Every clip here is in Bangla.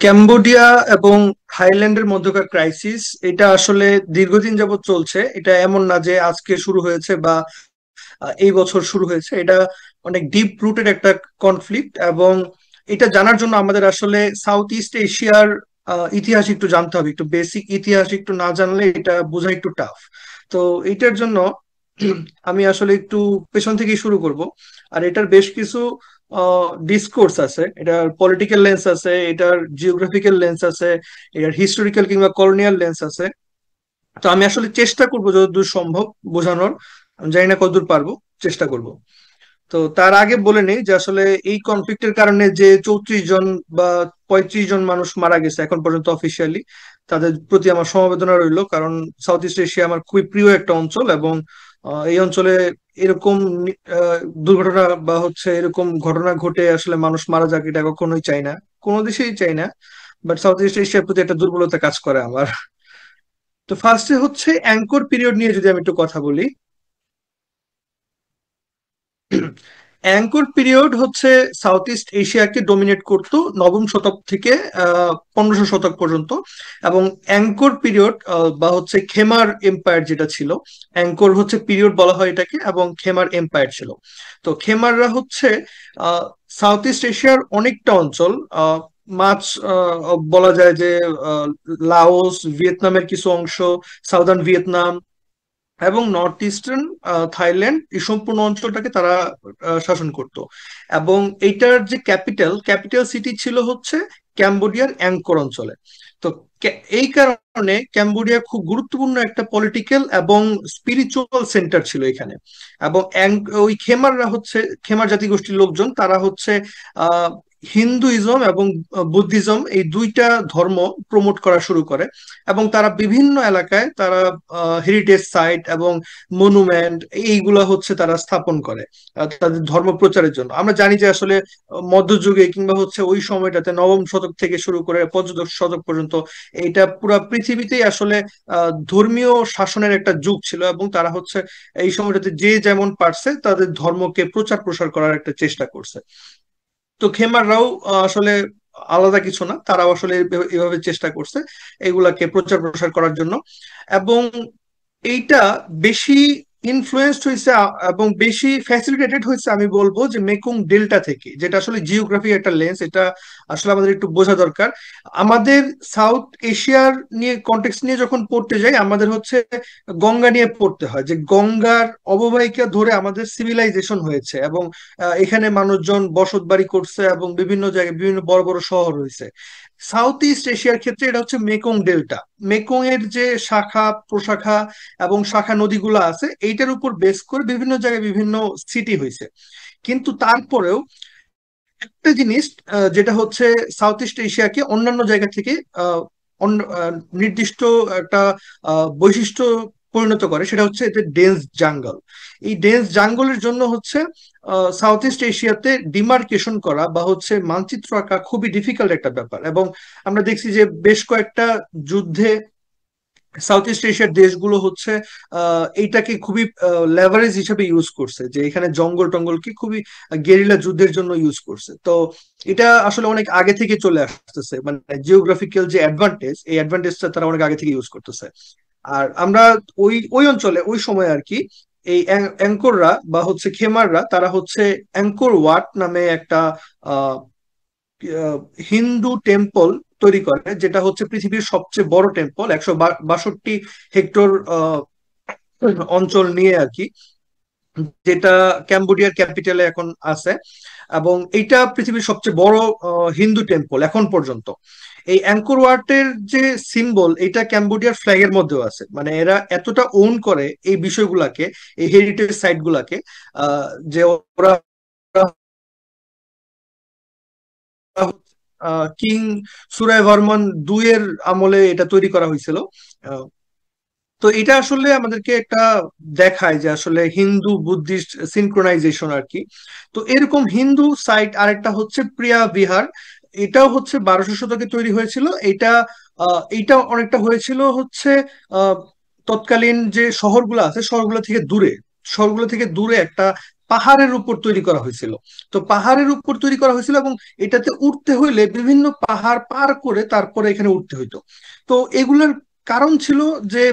ক্যাম্বোডিয়া এবং থাইল্যান্ডের মধ্যকার ক্রাইসিস এটা আসলে দীর্ঘদিন যাবৎ চলছে। এটা এমন না যে আজকে শুরু হয়েছে বা এই বছর শুরু হয়েছে। এটা অনেক ডিপ রুটেড একটা কনফ্লিক্ট, এবং এটা জানার জন্য আমাদের আসলে সাউথ ইস্ট এশিয়ার ইতিহাস একটু জানতে হবে। একটু বেসিক ইতিহাস একটু না জানলে এটা বোঝা একটু টাফ। তো এইটার জন্য আমি আসলে একটু পেছন থেকেই শুরু করব। আর এটার বেশ কিছু ডিসকোর্স আছে, এটার পলিটিক্যাল লেন্স আছে, এটার জিওগ্রাফিক্যাল লেন্স আছে, এটার হিস্টোরিক্যাল কিংবা কলোনিয়াল লেন্স আছে। তো আমি আসলে চেষ্টা করবো যতদূর সম্ভব বোঝানোর। আমি জানি না কতদূর পারবো, চেষ্টা করব। তো তার আগে বলে নেই যে আসলে এই কনফ্লিক্টের কারণে যে 34 জন বা 35 জন মানুষ মারা গেছে এখন পর্যন্ত অফিসিয়ালি, তাদের প্রতি আমার সমবেদনা রইল। কারণ সাউথ ইস্ট এশিয়া আমার খুবই প্রিয় একটা অঞ্চল, এবং এই অঞ্চলে এরকম দুর্ঘটনা বা এরকম ঘটনা ঘটে আসলে মানুষ মারা যাক এটা কখনোই চাই না, কোনো দেশেই চাই না। বাট সাউথ ইস্ট এশিয়ার প্রতি একটা দুর্বলতা কাজ করে আমার। তো ফার্স্টে অ্যাঙ্কর পিরিয়ড নিয়ে যদি আমি একটু কথা বলি। অ্যাঙ্কর পিরিয়ড সাউথ ইস্ট এশিয়াকে ডমিনেট করত নবম শতক থেকে 1500 শতক পর্যন্ত। এবং অ্যাঙ্কর পিরিয়ড বা খেমার এম্পায়ার যেটা ছিল, অ্যাঙ্কর পিরিয়ড বলা হয় এটাকে, এবং খেমার এম্পায়ার ছিল। তো খেমাররা সাউথ ইস্ট এশিয়ার অনেকটা অঞ্চল, মাছ বলা যায় যে লাওস, ভিয়েতনামের কিছু অংশ, সাউদার্ন ভিয়েতনাম এবং নর্থ ইস্টার্ন থাইল্যান্ড, এই সম্পূর্ণ অঞ্চলটাকে তারা শাসন করত। এবং এইটার যে ক্যাপিটাল ক্যাপিটাল সিটি ছিল ক্যাম্বোডিয়ার অ্যাংকর অঞ্চলে। তো এই কারণে ক্যাম্বোডিয়া খুব গুরুত্বপূর্ণ একটা পলিটিক্যাল এবং স্পিরিচুয়াল সেন্টার ছিল এখানে। এবং ওই খেমাররা খেমার জাতিগোষ্ঠীর লোকজন, তারা আহ হিন্দুইজম এবং বুদ্ধিজম, এই দুইটা ধর্ম প্রমোট করা শুরু করে। এবং তারা বিভিন্ন এলাকায় তারা হেরিটেজ সাইট এবং মনুমেন্ট এইগুলা তারা স্থাপন করে তাদের ধর্ম প্রচারের জন্য। আমরা জানি যে আসলে মধ্যযুগে কিংবা ওই সময়টাতে নবম শতক থেকে শুরু করে পঞ্চদশ শতক পর্যন্ত এইটা পুরা পৃথিবীতেই আসলে ধর্মীয় শাসনের একটা যুগ ছিল, এবং তারা এই সময়টাতে যে যেমন পারছে তাদের ধর্মকে প্রচার প্রসার করার একটা চেষ্টা করছে। তো খেমাররাও আসলে আলাদা কিছু না, তারাও আসলে এভাবে চেষ্টা করছে এগুলাকে প্রচার প্রসার করার জন্য। এবং এইটা বেশি ইনফ্লুয়েন্সড হয়েছে এবং বেশি ফ্যাসিলিটেটেড হয়েছে আমি বলবো যে মেকুং ডেল্টা থেকে, যেটা আসলে জিওগ্রাফি একটা লেন্স, এটা আসলে আমাদের একটু বোঝা দরকার। আমাদের সাউথ এশিয়ার নিয়ে কন্টেক্সট নিয়ে যখন পড়তে যাই, আমাদের গঙ্গা নিয়ে পড়তে হয় যে গঙ্গার অববাহিকা ধরে আমাদের সিভিলাইজেশন হয়েছে, এবং এখানে মানুষজন বসত বাড়ি করছে এবং বিভিন্ন জায়গায় বিভিন্ন বড় বড় শহর হয়েছে। সাউথ ইস্ট এশিয়ার ক্ষেত্রে এটা মেকং ডেল্টা। মেকং এর যে শাখা প্রশাখা এবং শাখা নদীগুলো আছে, এইটার উপর বেস করে বিভিন্ন জায়গায় বিভিন্ন সিটি হয়েছে। কিন্তু তারপরেও একটা জিনিস যেটা সাউথ ইস্ট এশিয়াকে অন্যান্য জায়গা থেকে আহ, অন্য নির্দিষ্ট একটা বৈশিষ্ট্য পরিণত করে, সেটা এদের ডেন্স জাঙ্গল। এই ডেন্স জাঙ্গলের জন্য সাউথ ইস্ট এশিয়াতে ডিমার্কেশন করা বা মানচিত্র আঁকা খুবই ডিফিকাল্ট একটা ব্যাপার। এবং আমরা দেখছি যে বেশ কয়েকটা যুদ্ধে সাউথ ইস্ট এশিয়ার দেশগুলো এইটাকে খুবই লেভারেজ হিসেবে ইউজ করছে, যে এখানে জঙ্গল টঙ্গলকে খুবই গেরিলা যুদ্ধের জন্য ইউজ করছে। তো এটা আসলে অনেক আগে থেকে চলে আসতেছে, মানে জিওগ্রাফিক্যাল যে অ্যাডভান্টেজ, এই অ্যাডভান্টেজটা তারা অনেক আগে থেকে ইউজ করতেছে। আর আমরা ওই ওই অঞ্চলে ওই সময় আর কি এই অ্যাঙ্কররা বা খেমাররা, তারা অ্যাঙ্কর ওয়াট নামে একটা আহ আহ, হিন্দু টেম্পল তৈরি করে, যেটা পৃথিবীর সবচেয়ে বড় টেম্পল, 162 হেক্টর অঞ্চল নিয়ে আর কি, যেটা ক্যাম্বোডিয়ার ক্যাপিটালে এখন আছে। এবং এইটা পৃথিবীর সবচেয়ে বড় হিন্দু টেম্পল এখন পর্যন্ত। এই অ্যাঙ্কর ওয়াটের যে সিম্বল, এটা ক্যাম্বোডিয়ার ফ্ল্যাগের মধ্যেও আছে। মানে এরা এতটা ওন করে এই বিষয়গুলাকে, এই হেরিটেজ সাইট গুলাকে, যে ওরা কিং সুরাইবর্মন দুইয়ের আমলে এটা তৈরি করা হয়েছিল। আহ, তো এটা আসলে আমাদেরকে একটা দেখায় যে আসলে হিন্দু বুদ্ধিস্ট সিনক্রোনাইজেশন আর কি। তো এরকম হিন্দু সাইট আরেকটা প্রিয়া বিহার। এটাও 1200 শতকে তৈরি হয়েছিল। এটা অনেকটা হয়েছিল আহ তৎকালীন যে শহরগুলো আছে, শহরগুলো থেকে দূরে একটা পাহাড়ের উপর তৈরি করা হয়েছিল। তো পাহাড়ের উপর তৈরি করা হয়েছিল এবং এটাতে উঠতে হইলে বিভিন্ন পাহাড় পার করে তারপরে এখানে উঠতে হইতো। তো এগুলোর কারণ ছিল যে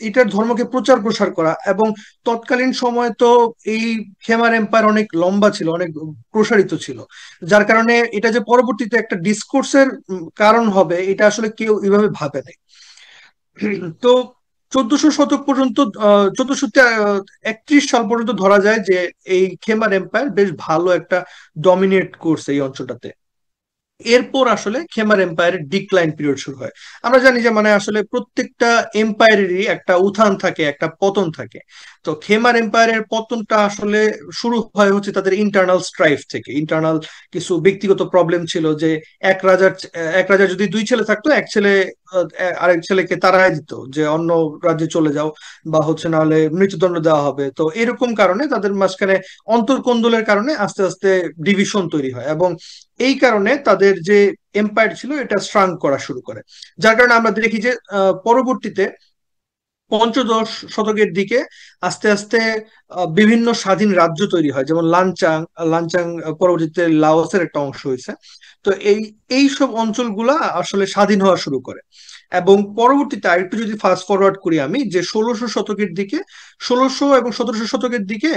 এটার ধর্মকে প্রচার প্রসার করা, এবং তৎকালীন সময় তো এই খেমার এম্পায়ার অনেক লম্বা ছিল, অনেক প্রসারিত ছিল, যার কারণে এটা যে পরবর্তীতে একটা ডিসকোর্সের কারণ হবে এটা আসলে কেউ এভাবে ভাবে নাই। তো 1400 শতক পর্যন্ত, 1431 সাল পর্যন্ত ধরা যায় যে এই খেমার এম্পায়ার বেশ ভালো একটা ডমিনেট করছে এই অঞ্চলটাতে। এরপর আসলে খেমার এম্পায়ারের ডিক্লাইন পিরিয়ড শুরু হয়। আমরা জানি যে মানে আসলে প্রত্যেকটা এম্পায়ারেরই একটা উত্থান থাকে, একটা পতন থাকে। তো খেমার এম্পায়ারের পতনটা আসলে শুরু হয় হচ্ছে তাদের ইন্টারনাল স্ট্রাইফ থেকে। ইন্টারনাল কিছু ব্যক্তিগত প্রবলেম ছিল যে এক রাজার যদি দুই ছেলে থাকতো, এক ছেলে আরেক ছেলেকে তাড়ায় দিত যে অন্য রাজ্যে চলে যাও, বা হচ্ছে না হলে মৃত্যুদণ্ড দেওয়া হবে। তো এরকম কারণে তাদের মাঝখানে অন্তর্কোন্দলের কারণে আস্তে আস্তে ডিভিশন তৈরি হয়, এবং এই কারণে তাদের যে এম্পায়ার ছিল এটা শ্রাঙ্ক করা শুরু করে। যার কারণে আমরা দেখি যে পরবর্তীতে পঞ্চদশ শতকের দিকে আস্তে আস্তে বিভিন্ন স্বাধীন রাজ্য তৈরি হয়, যেমন লানচাং। লানচাং পরবর্তীতে লাওসের একটা অংশ হয়েছে। তো এই সব অঞ্চলগুলা আসলে স্বাধীন হওয়া শুরু করে। এবং পরবর্তীতে আরেকটু যদি ফাস্ট ফরওয়ার্ড করি আমি, যে 1600 শতকের দিকে, 1600 এবং 1700 শতকের দিকে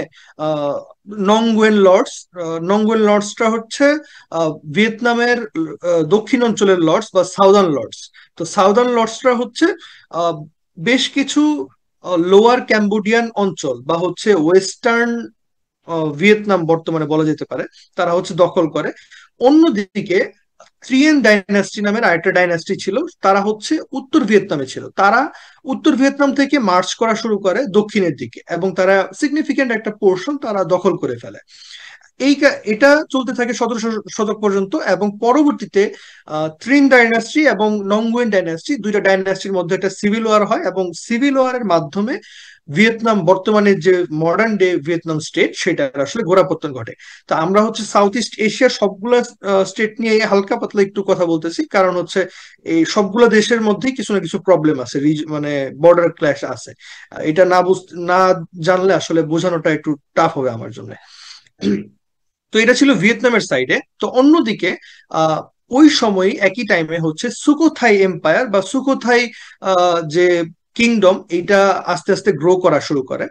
আহ নংগুয়েন লর্ডস, নংগুয়েন লর্ডসটা হচ্ছে ভিয়েতনামের দক্ষিণ অঞ্চলের লর্ডস বা সাউদার্ন লর্ডস। তো সাউদার্ন লর্ডসরা হচ্ছে আহ, বেশ কিছু লোয়ার ক্যাম্বোডিয়ান অঞ্চল বা হচ্ছে ওয়েস্টার্ন ভিয়েতনাম বর্তমানে বলা যেতে পারে, তারা হচ্ছে দখল করে। অন্যদিকে ত্রিয়েন ডাইনাস্টি নামের আরেকটা ডাইনাস্টি ছিল, তারা হচ্ছে উত্তর ভিয়েতনামে ছিল। তারা উত্তর ভিয়েতনাম থেকে মার্চ করা শুরু করে দক্ষিণের দিকে, এবং তারা সিগনিফিকেন্ট একটা পোর্শন তারা দখল করে ফেলে। এটা চলতে থাকে 1700 শতক পর্যন্ত, এবং পরবর্তীতে ত্রিন ডাইনাস্টি এবং নংগুয়েন ডাইনাস্টি, দুইটা ডাইনাস্টির মধ্যে একটা সিভিল ওয়ার হয়, এবং সিভিল ওয়ারের মাধ্যমে ভিয়েতনাম বর্তমানে যে মডার্ন ডে ভিয়েতনাম স্টেট সেটার আসলে গোড়াপত্তন ঘটে। তো আমরা হচ্ছে সাউথ ইস্ট এশিয়ার সবগুলা স্টেট নিয়ে হালকা পাতলা একটু কথা বলতেছি, কারণ হচ্ছে এই সবগুলা দেশের মধ্যেই কিছু না কিছু প্রবলেম আছে, মানে বর্ডার ক্ল্যাশ আছে। এটা না জানলে আসলে বোঝানোটা একটু টাফ হবে আমার জন্য। তো এটা ছিল ভিয়েতনামের সাইডে। তো অন্যদিকে আহ ওই সময় একই টাইমে হচ্ছে সুকোথাই এম্পায়ার বা সুকোথাই যে কিংডম, এটা আস্তে আস্তে গ্রো করা শুরু করে।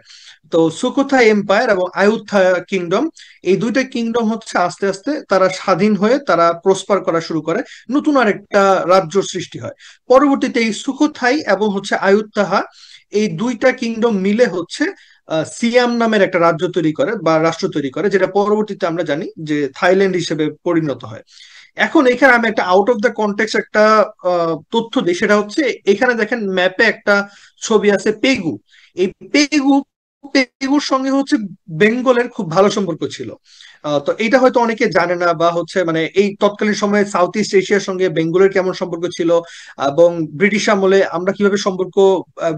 তো সুকোথাই এম্পায়ার এবং আয়ুথা কিংডম, এই দুইটা কিংডম হচ্ছে আস্তে আস্তে তারা স্বাধীন হয়ে তারা প্রসপার করা শুরু করে, নতুন আরেকটা রাজ্য সৃষ্টি হয়। পরবর্তীতে এই সুকোথাই এবং হচ্ছে আয়ুত্তাহা, এই দুইটা কিংডম মিলে হচ্ছে সিয়াম নামের একটা রাজ্য তৈরি করে বা রাষ্ট্র তৈরি করে, যেটা পরবর্তীতে আমরা জানি যে থাইল্যান্ড হিসেবে পরিণত হয়। এখন এখানে আমি একটা আউট অফ দ্য কনটেক্সট একটা তথ্য দিই, সেটা হচ্ছে এখানে দেখেন ম্যাপে একটা ছবি আছে পেগু। এই পেগু পেগুর সঙ্গে হচ্ছে বেঙ্গলের খুব ভালো সম্পর্ক ছিল। তো এটা হয়তো অনেকে জানে না, বা হচ্ছে মানে এই তৎকালীন সময়ে সাউথ ইস্ট এশিয়ার সঙ্গে বেঙ্গলের কেমন সম্পর্ক ছিল, এবং ব্রিটিশ আমলে আমরা কিভাবে সম্পর্ক,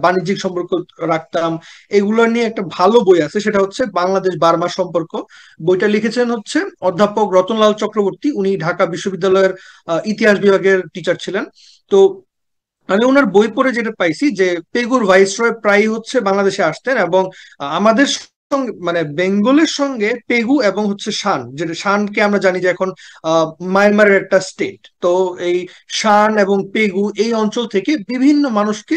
বাণিজ্যিক সম্পর্ক রাখতাম, এগুলো নিয়ে একটা ভালো বই আছে, সেটা হচ্ছে বাংলাদেশ বার্মা সম্পর্ক। বইটা লিখেছেন হচ্ছে অধ্যাপক রতনলাল চক্রবর্তী, উনি ঢাকা বিশ্ববিদ্যালয়ের ইতিহাস বিভাগের টিচার ছিলেন। তো আমি ওনার বই পড়ে যেটা পাইছি যে পেগুর ভাইসরয় প্রায় হচ্ছে বাংলাদেশে আসতেন, এবং আমাদের সঙ্গে মানে বেঙ্গলের সঙ্গে পেগু এবং হচ্ছে শান, যেটা শানকে আমরা জানি যে এখন মায়ানমারের একটা স্টেট। তো এই শান এবং পেগু এই অঞ্চল থেকে বিভিন্ন মানুষকে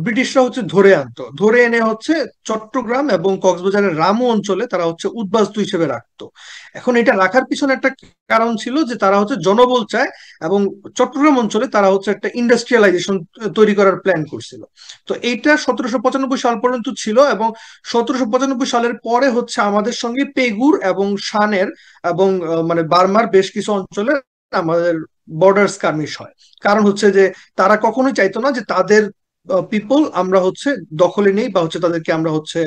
ব্রিটিশরা হচ্ছে ধরে আনতো, ধরে এনে হচ্ছে চট্টগ্রাম এবং কক্সবাজারের রামু অঞ্চলে তারা হচ্ছে উদ্বাস্তু হিসেবে রাখতো। এখন এটা রাখার পিছনে একটা কারণ ছিল যে তারা হচ্ছে জনবল চায়, এবং চট্টগ্রাম অঞ্চলে তারা হচ্ছে একটা ইন্ডাস্ট্রিয়ালাইজেশন তৈরি করার প্ল্যান করছিল। তো এইটা 1795 সাল পর্যন্ত ছিল, এবং 1795 সালের পরে হচ্ছে আমাদের সঙ্গে পেগুর এবং শানের এবং মানে বার্মার বেশ কিছু অঞ্চলে আমাদের বর্ডার স্কার্মিশ হয়। কারণ হচ্ছে যে তারা কখনোই চাইতো না যে তাদের পিপল আমরা হচ্ছে দখলে নেই, বা হচ্ছে তাদেরকে আমরা হচ্ছে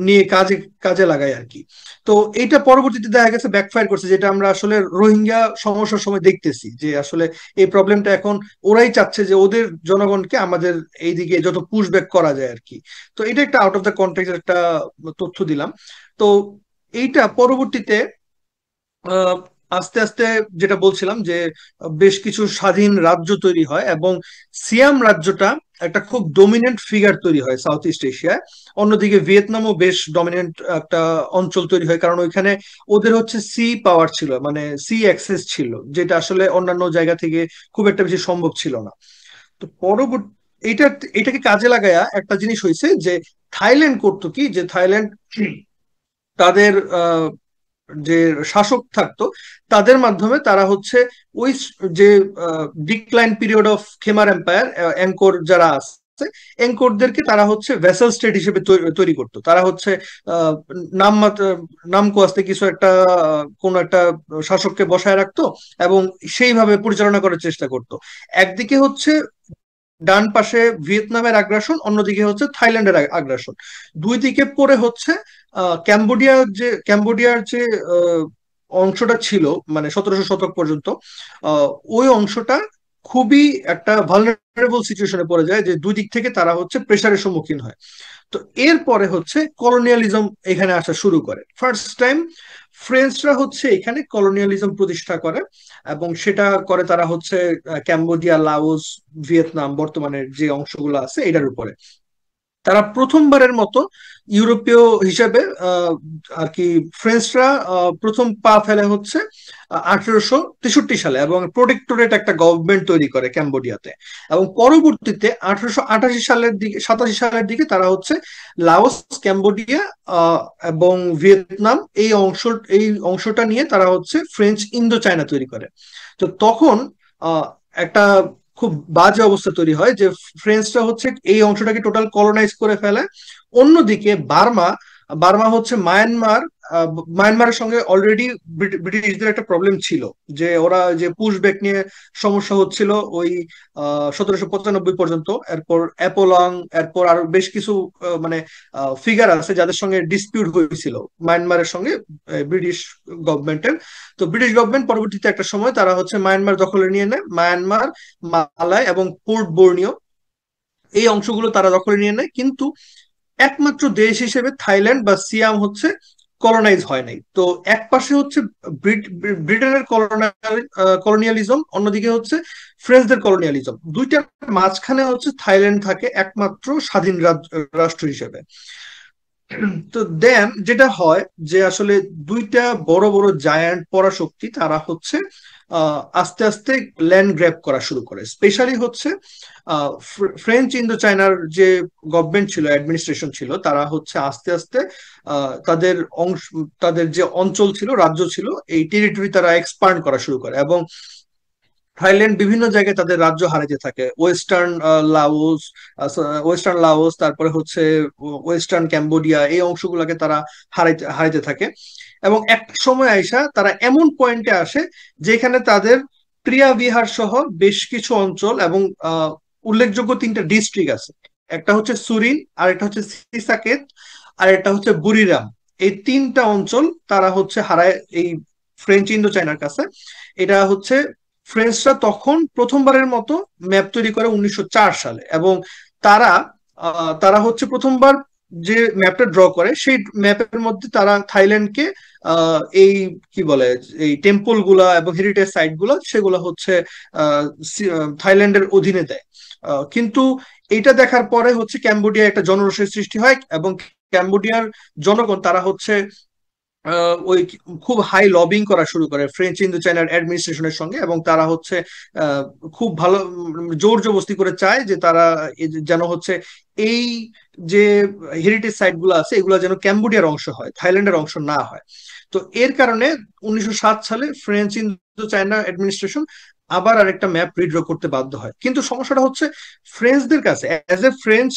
নিয়ে কাজে কাজে লাগাই আর কি। তো এইটা পরবর্তীতে দেখা গেছে ব্যাকফায়ার করছে, যেটা আমরা আসলে রোহিঙ্গা সমস্যার সময় দেখতেছি যে আসলে এই প্রবলেমটা এখন ওরাই চাচ্ছে যে ওদের জনগণকে আমাদের এইদিকে যত পুশব্যাক করা যায় আর কি। তো এটা একটা আউট অফ দ্য কন্টেক্সট একটা তথ্য দিলাম। তো এইটা পরবর্তীতে আহ, আস্তে আস্তে যেটা বলছিলাম যে বেশ কিছু স্বাধীন রাজ্য তৈরি হয়, এবং সিয়াম রাজ্যটা একটা খুব ডমিনেন্ট ফিগার তৈরি হয় সাউথ ইস্ট এশিয়ায়। অন্যদিকে ভিয়েতনামও বেশ ডমিনেন্ট একটা অঞ্চল তৈরি হয়, কারণ ওইখানে ওদের হচ্ছে সি পাওয়ার ছিল, মানে সি অ্যাক্সেস ছিল, যেটা আসলে অন্যান্য জায়গা থেকে খুব একটা বেশি সম্ভব ছিল না। তো পরবর্তী এটা এটাকে কাজে লাগায়া একটা জিনিস হয়েছে যে থাইল্যান্ড করতো কি, যে থাইল্যান্ড তাদের যে শাসক থাকতো তাদের মাধ্যমে তারা হচ্ছে ওই যে decline period of খেমার empire, anchor যারা আছে অ্যাঙ্করদেরকে তারা হচ্ছে ভেসেল স্টেট হিসেবে তৈরি করতো। তারা হচ্ছে আহ, নাম নাম কোয়াস্তে কিছু একটা কোন একটা শাসককে বসায় রাখতো এবং সেইভাবে পরিচালনা করার চেষ্টা করতো। একদিকে হচ্ছে ডান পাশে ভিয়েতনামের আগ্রাসন, অন্যদিকে হচ্ছে থাইল্যান্ডের আগ্রাসন। দুই দিকে পড়ে হচ্ছে ক্যাম্বোডিয়ার যে আহ, অংশটা ছিল, মানে 1700 শতক পর্যন্ত, আহ, ওই অংশটা খুবই একটা ভালনারেবল সিচুয়েশনে পড়ে যায়, যে দুই দিক থেকে তারা হচ্ছে প্রেসারের সম্মুখীন হয়। তো এরপরে হচ্ছে কলোনিয়ালিজম এখানে আসা শুরু করে। ফার্স্ট টাইম ফ্রেঞ্চরা হচ্ছে এখানে কলোনিয়ালিজম প্রতিষ্ঠা করে, এবং সেটা করে তারা হচ্ছে ক্যাম্বোডিয়া, লাওস, ভিয়েতনাম বর্তমানের যে অংশগুলো আছে এটার উপরে। তারা প্রথমবারের মতো ইউরোপীয় হিসেবে আর কি ফ্রেঞ্চরা প্রথম পা ফেলে হচ্ছে 1863 সালে, এবং প্রোটেক্টরেট একটা গভর্নমেন্ট তৈরি করে ক্যাম্বোডিয়াতে। এবং পরবর্তীতে 1888 সালের দিকে তারা হচ্ছে লাওস, ক্যাম্বোডিয়া এবং ভিয়েতনাম এই অংশটা নিয়ে তারা হচ্ছে ফ্রেঞ্চ ইন্দো চায়না তৈরি করে। তো তখন একটা খুব বাজে অবস্থা তৈরি হয়, যে ফ্রেঞ্চরা হচ্ছে এই অংশটাকে টোটাল কলোনাইজ করে ফেলে। অন্যদিকে বার্মা বার্মা হচ্ছে মায়ানমারের সঙ্গে অলরেডি ব্রিটিশদের একটা প্রবলেম ছিল, যে ওরা যে পুশব্যাক নিয়ে সমস্যা হচ্ছিল ওই 1795 পর্যন্ত। এরপর অ্যাপোলং, এরপর আরো বেশ কিছু মানে ফিগার আছে যাদের সঙ্গে ডিসপিউট হয়েছিল মায়ানমারের সঙ্গে ব্রিটিশ গভর্নমেন্টের। তো ব্রিটিশ গভর্নমেন্ট পরবর্তীতে একটা সময় তারা হচ্ছে মায়ানমার দখলে নিয়ে নেয়। মায়ানমার, মালায় এবং পোর্ট বোর্নিও এই অংশগুলো তারা দখলে নিয়ে নেয়, কিন্তু একমাত্র দেশ হিসেবে থাইল্যান্ড বা সিয়াম হচ্ছে কলোনাইজ হয় নাই। তো এক পাশে হচ্ছে ব্রিটেনের কলোনিয়ালিজম, অন্যদিকে হচ্ছে ফ্রেঞ্চদের কলোনিয়ালিজম, দুইটার মাঝখানে হচ্ছে থাইল্যান্ড থাকে একমাত্র স্বাধীন রাষ্ট্র হিসেবে। তো দেন যেটা হয় যে আসলে দুইটা বড় বড় জায়ান্ট পরাশক্তি তারা হচ্ছে আস্তে আস্তে ল্যান্ড গ্র্যাব করা শুরু করে। স্পেশালি হচ্ছে ফ্রেঞ্চ ইন্দো চায়নার যে গভর্নমেন্ট ছিল, অ্যাডমিনিস্ট্রেশন ছিল, তারা হচ্ছে আস্তে আস্তে তাদের তাদের যে অঞ্চল ছিল, রাজ্য ছিল, এই টেরিটরি তারা এক্সপান্ড করা শুরু করে। এবং থাইল্যান্ড বিভিন্ন জায়গায় তাদের রাজ্য হারাইতে থাকে। লাওস ওয়েস্টার্ন লাওস, তারপরে হচ্ছে ওয়েস্টার্ন ক্যাম্বোডিয়া, এই অংশগুলোকে তারা হারাইতে হারাইতে থাকে। এবং একটা সময় আইসা তারা এমন পয়েন্টে আসে যেখানে তাদের প্রিয়া বিহার সহ বেশ কিছু অঞ্চল এবং উল্লেখযোগ্য তিনটা ডিস্ট্রিক্ট আছে। একটা হচ্ছে সুরিন, আর একটা হচ্ছে সিসাকেত, আর একটা হচ্ছে বুরিরাম। এই তিনটা অঞ্চল তারা হচ্ছে হারায় এই ফ্রেঞ্চ ইন্দো চায়নার কাছে। এটা হচ্ছে ফ্রেঞ্চরা তখন প্রথমবারের মতো ম্যাপ তৈরি করে 1904 সালে। এবং তারা তারা হচ্ছে প্রথমবার যে ম্যাপটা ড্র করে সেই ম্যাপের মধ্যে তারা থাইল্যান্ডকে এই কি বলে এই টেম্পল গুলা এবং হেরিটেজ সাইট গুলা সেগুলো হচ্ছে থাইল্যান্ডের অধীনে দেয়। কিন্তু এটা দেখার পরে হচ্ছে ক্যাম্বোডিয়া একটা জনরোষের সৃষ্টি হয়, এবং ক্যাম্বোডিয়ার জনগণ তারা হচ্ছে ওই খুব হাই লবিং করা শুরু করে ফ্রেঞ্চ ইন্দো চায়নার অ্যাডমিনিস্ট্রেশনের সঙ্গে। এবং তারা হচ্ছে খুব ভালো জোর জবরদস্তি করে চায় যে তারা যেন হচ্ছে এই যে হেরিটেজ সাইট গুলো আছে এগুলো যেন ক্যাম্বোডিয়ার অংশ হয়, থাইল্যান্ডের অংশ না হয়। তো এর কারণে 1907 সালে ফ্রেঞ্চ ইন্দো চায়না অ্যাডমিনিস্ট্রেশন আবার আরেকটা ম্যাপ রিড্র করতে বাধ্য হয়। কিন্তু সমস্যাটা হচ্ছে ফ্রেঞ্চদের কাছে অ্যাজ এ ফ্রেঞ্চ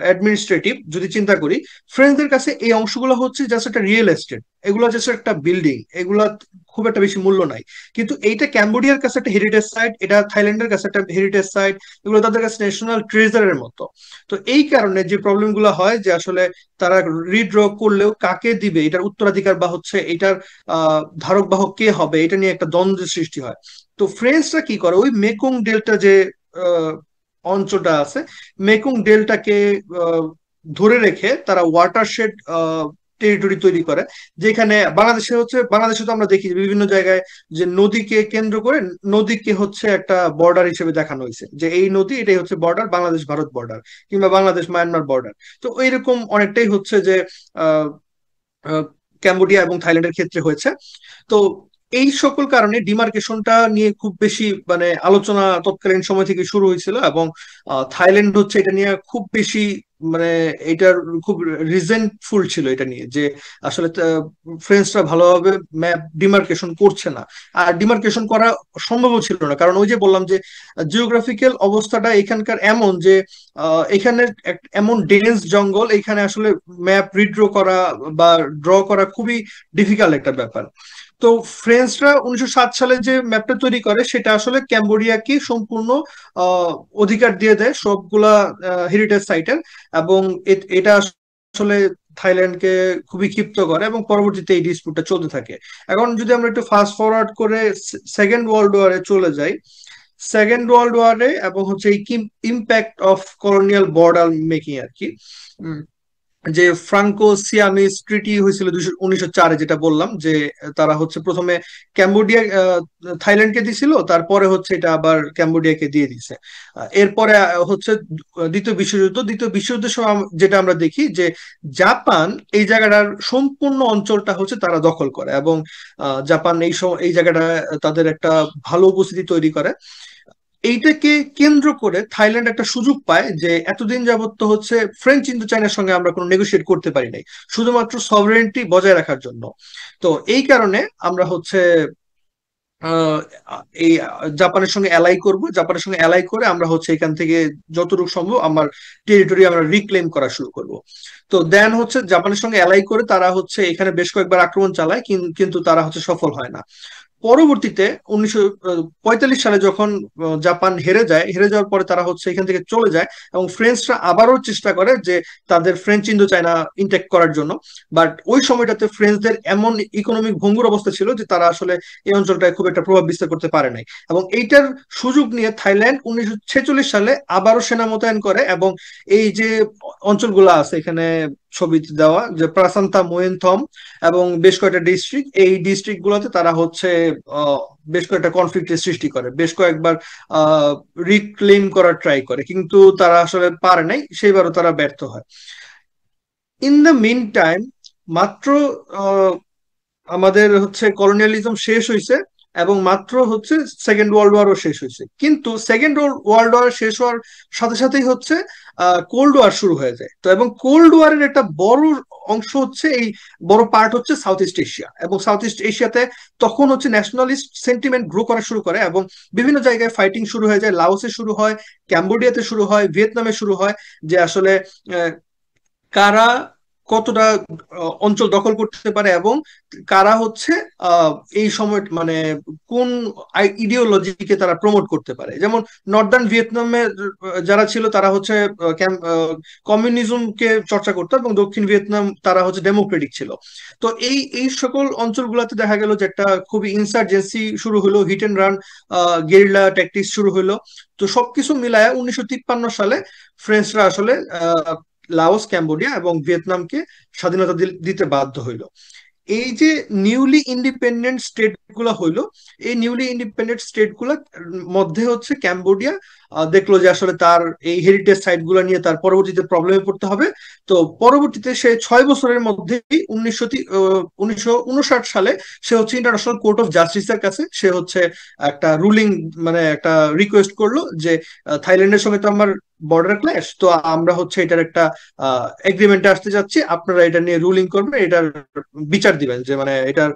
অ্যাডমিনিস্ট্রেটিভ যদি চিন্তা করি, ফ্রেঞ্চদের কাছে এই অংশগুলো হচ্ছে জাস্ট একটা রিয়েল এস্টেট, এগুলো জাস্ট একটা বিল্ডিং, এগুলা খুব একটা বেশি মূল্য নাই। কিন্তু এইটা ক্যাম্বোডিয়ার কাছে একটা হেরিটেজ সাইট, এটা থাইল্যান্ডের কাছে একটা হেরিটেজ সাইট, এগুলো তাদের কাছে ন্যাশনাল ট্রেজারের মতো। তো এই কারণে যে প্রবলেম গুলো হয় যে আসলে তারা রিড্র করলেও কাকে দিবে, এটার উত্তরাধিকার বা হচ্ছে এটার ধারক বাহক কে হবে, এটা নিয়ে একটা দ্বন্দ্বের সৃষ্টি হয়। তো ফ্রেঞ্চরা কি করে, ওই মেকং ডেল্টা যে আহ, অঞ্চলটা আছে, মেকং ডেল্টাকে ধরে রেখে তারা ওয়াটারশেড টেরিটরি তৈরি করে, যেখানে বাংলাদেশে তো আমরা দেখি যে বিভিন্ন জায়গায় যে নদীকে কেন্দ্র করে নদীকে হচ্ছে একটা বর্ডার হিসেবে দেখানো হয়েছে, যে এই নদী এটাই হচ্ছে বর্ডার, বাংলাদেশ ভারত বর্ডার, কিংবা বাংলাদেশ মায়ানমার বর্ডার। তো এইরকম অনেকটাই হচ্ছে যে আহ আহ, ক্যাম্বোডিয়া এবং থাইল্যান্ডের ক্ষেত্রে হয়েছে। তো এই সকল কারণে ডিমার্কেশনটা নিয়ে খুব বেশি মানে আলোচনা তৎকালীন সময় থেকে শুরু হয়েছিল, এবং থাইল্যান্ড হচ্ছে এটা নিয়ে খুব বেশি মানে এটার খুব রিজেন্টফুল ছিল এটা নিয়ে, যে আসলে ফ্রেঞ্চরা ভালোভাবে ম্যাপ ডিমার্কেশন করছে না। আর ডিমার্কেশন করা সম্ভবও ছিল না, কারণ ওই যে বললাম যে জিওগ্রাফিক্যাল অবস্থাটা এখানকার এমন যে এখানে এমন ডেন্স জঙ্গল, এখানে আসলে ম্যাপ রিড্র করা বা ড্র করা খুবই ডিফিকাল্ট একটা ব্যাপার। তো ফ্রেঞ্চরা 1907 সালে যে ম্যাপটা তৈরি করে সেটা আসলে ক্যাম্বোডিয়াকে সম্পূর্ণ আহ, অধিকার দিয়ে দেয় সবগুলা হেরিটেজ সাইটের, এবং এটা আসলে থাইল্যান্ডকে খুবই ক্ষিপ্ত করে, এবং পরবর্তীতে এই ডিসপুটটা চলতে থাকে। এখন যদি আমরা একটু ফাস্ট ফরওয়ার্ড করে সেকেন্ড ওয়ার্ল্ড ওয়ারে চলে যাই, সেকেন্ড ওয়ার্ল্ড ওয়ারে এবং হচ্ছে এই impact of colonial border making আর কি, যে ফ্রাঙ্কো সিয়ামিস ট্রিটি হয়েছিল 1904-এ, যেটা বললাম যে তারা হচ্ছে প্রথমে ক্যাম্বোডিয়া থাইল্যান্ডকে দিছিল, তারপরে হচ্ছে এটা আবার ক্যাম্বোডিয়াকে দিয়ে দিছে। এরপরে হচ্ছে দ্বিতীয় বিশ্বযুদ্ধের সময় যেটা আমরা দেখি যে জাপান এই জায়গাটার সম্পূর্ণ অঞ্চলটা হচ্ছে তারা দখল করে, এবং জাপান এই জায়গাটা তাদের একটা ভালো উপস্থিতি তৈরি করে। এইটাকে কেন্দ্র করে থাইল্যান্ড একটা সুযোগ পায় যে এতদিন যাবত তো হচ্ছে ফ্রেঞ্চ ইন্দো চায়নার সঙ্গে আমরা কোনো নেগোশিয়েট করতে পারি নাই, শুধুমাত্র সভরেনিটি বজায় রাখার জন্য। তো এই কারণে আমরা হচ্ছে আহ, এই জাপানের সঙ্গে অ্যালাই করব, জাপানের সঙ্গে অ্যালাই করে আমরা হচ্ছে এখান থেকে যতটুকু সম্ভব আমার টেরিটরি আমরা রিক্লেম করা শুরু করব। তো দেন হচ্ছে জাপানের সঙ্গে অ্যালাই করে তারা হচ্ছে এখানে বেশ কয়েকবার আক্রমণ চালায়, কিন্তু তারা হচ্ছে সফল হয় না। পরবর্তীতে 1945 সালে যখন জাপান হেরে যাওয়ার পরে তারা হচ্ছে এখান থেকে চলে যায়, এবং ফ্রেঞ্চরা আবারও চেষ্টা করে যে তাদের ফ্রেঞ্চ ইন্দো চায়না ইনটেক্ট করার জন্য। বাট ওই সময়টাতে ফ্রেঞ্চদের এমন ইকোনমিক ভঙ্গুর অবস্থা ছিল যে তারা আসলে এই অঞ্চলটায় খুব একটা প্রভাব বিস্তার করতে পারে নাই, এবং এইটার সুযোগ নিয়ে থাইল্যান্ড 1946 সালে আবারও সেনা মোতায়েন করে, এবং এই যে অঞ্চলগুলো আছে এখানে ছবিতে দেওয়া যে প্রাসান্তা মোয়েনথম এবং বেশ কয়েকটা ডিস্ট্রিক্ট, এই ডিস্ট্রিক্ট গুলোতে তারা হচ্ছে আহ, বেশ কয়েকটা কনফ্লিক্টের সৃষ্টি করে, বেশ কয়েকবার রিক্লেম করার ট্রাই করে, কিন্তু তারা আসলে পারে নাই, সেইবারও তারা ব্যর্থ হয়। ইন দ্য মিন টাইম মাত্র আহ, আমাদের হচ্ছে কলোনিয়ালিজম শেষ হয়েছে, এবং মাত্র হচ্ছে সেকেন্ড ওয়ার্ল্ড ওয়ারও শেষ হয়েছে, কিন্তু সেকেন্ড ওয়ার্ল্ড ওয়ার শেষ হওয়ার সাথে সাথেই হচ্ছে কোল্ড ওয়ার শুরু হয়ে যায়। তো এবং কোল্ড ওয়ারের একটা বড় অংশ হচ্ছে এই বড় পার্ট হচ্ছে সাউথ ইস্ট এশিয়া, এবং সাউথ ইস্ট এশিয়াতে তখন হচ্ছে ন্যাশনালিস্ট সেন্টিমেন্ট গ্রো করা শুরু করে, এবং বিভিন্ন জায়গায় ফাইটিং শুরু হয়ে যায়। লাওসে শুরু হয়, ক্যাম্বোডিয়াতে শুরু হয়, ভিয়েতনামে শুরু হয়, যে আসলে আহ, কারা কতটা অঞ্চল দখল করতে পারে, এবং কারা হচ্ছে আহ, এই সময় মানে কোন ইডিওলজিকে তারা প্রমোট করতে পারে। যেমন নর্দার্ন ভিয়েতনামের যারা ছিল তারা হচ্ছে কমিউনিজমকে চর্চা করতো, এবং দক্ষিণ ভিয়েতনাম তারা হচ্ছে ডেমোক্রেটিক ছিল। তো এই সকল অঞ্চলগুলোতে দেখা গেল যে একটা খুবই ইনসার্জেন্সি শুরু হলো, hit and run guerrilla tactics শুরু হলো। তো সবকিছু মিলায় 1953 সালে ফ্রেঞ্চরা আসলে লাওস, ক্যাম্বোডিয়া এবং ভিয়েতনামকে স্বাধীনতা দিতে বাধ্য হইলো। এই যে নিউলি ইন্ডিপেন্ডেন্ট স্টেট গুলা হইলো, এই নিউলি ইন্ডিপেন্ডেন্ট স্টেট গুলার মধ্যে হচ্ছে ক্যাম্বোডিয়া দেখলো যে আসলে তার এই হেরিটেজ সাইট গুলা নিয়ে তার পরবর্তীতে প্রবলেমে পড়তে হবে। তো পরবর্তীতে সে 6 বছরের মধ্যেই 1959 সালে সে হচ্ছে ইন্টারন্যাশনাল কোর্ট অফ জাস্টিসের কাছে সে হচ্ছে একটা রুলিং মানে একটা রিকোয়েস্ট করলো যে থাইল্যান্ডের সঙ্গে তো আমার বর্ডার ক্ল্যাশ, তো আমরা হচ্ছে এটার একটা এগ্রিমেন্টে আসতে যাচ্ছি, আপনারা এটা নিয়ে রুলিং করবেন, এটার বিচার দিবেন, যে মানে এটার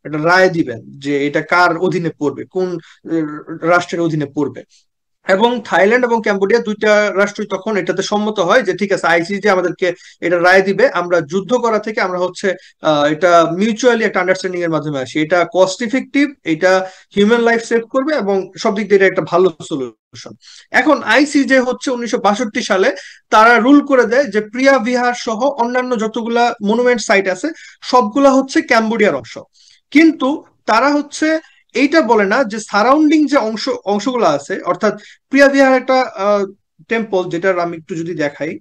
একটা রায় দিবেন যে এটা কার অধীনে পড়বে, কোন রাষ্ট্রের অধীনে পড়বে। এবং থাইল্যান্ড এবং ক্যাম্বোডিয়া দুইটা রাষ্ট্রই তখন এটাতে সম্মত হয় যে ঠিক আছে, আইসিজে আমাদেরকে এটা রায় দিবে, আমরা যুদ্ধ করা থেকে আমরা হচ্ছে এটা মিউচুয়ালি একটা আন্ডারস্ট্যান্ডিং এর মাধ্যমে আসি, এটা কস্ট ইফেক্টিভ, এটা হিউম্যান লাইফ সেভ করবে, এবং সব দিক দিয়ে এটা একটা ভালো সলিউশন। এখন আইসিজে হচ্ছে 1962 সালে তারা রুল করে দেয় যে প্রিয়া বিহার সহ অন্যান্য যতগুলা মনুমেন্ট সাইট আছে সবগুলা হচ্ছে ক্যাম্বোডিয়ার অংশ। কিন্তু তারা হচ্ছে এইটা বলে না যে সারাউন্ডিং যে অংশগুলো আছে, অর্থাৎ প্রিয়া বিহার একটা টেম্পল, যেটার আমি একটু যদি দেখাই,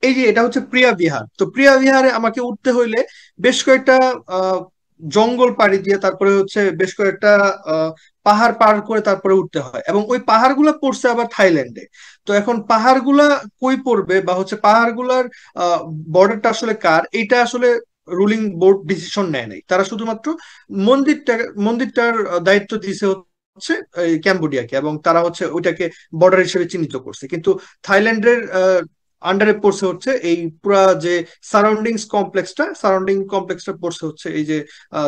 এই যে এটা হচ্ছে প্রিয়া বিহার, তো প্রিয়া বিহারে আমাকে উঠতে হইলে বেশ কয়েকটা আহ, জঙ্গল পাড়ি দিয়ে, তারপরে হচ্ছে বেশ কয়েকটা আহ, পাহাড় পার করে তারপরে উঠতে হয়, এবং ওই পাহাড়গুলা পড়ছে আবার থাইল্যান্ডে। তো এখন পাহাড়গুলা কই পড়বে বা হচ্ছে পাহাড়গুলার বর্ডারটা আসলে কার, এটা আসলে রুলিং বোর্ড ডিসিশন নেয় নাই, তারা শুধুমাত্র মন্দিরটার দায়িত্ব দিয়েছে হচ্ছে এই ক্যাম্বোডিয়াকে, এবং তারা হচ্ছে ওইটাকে বর্ডার হিসেবে চিহ্নিত করছে। কিন্তু থাইল্যান্ডের আন্ডারে পড়ছে হচ্ছে এই পুরা যে সারাউন্ডিং কমপ্লেক্সটা পড়ছে হচ্ছে এই যে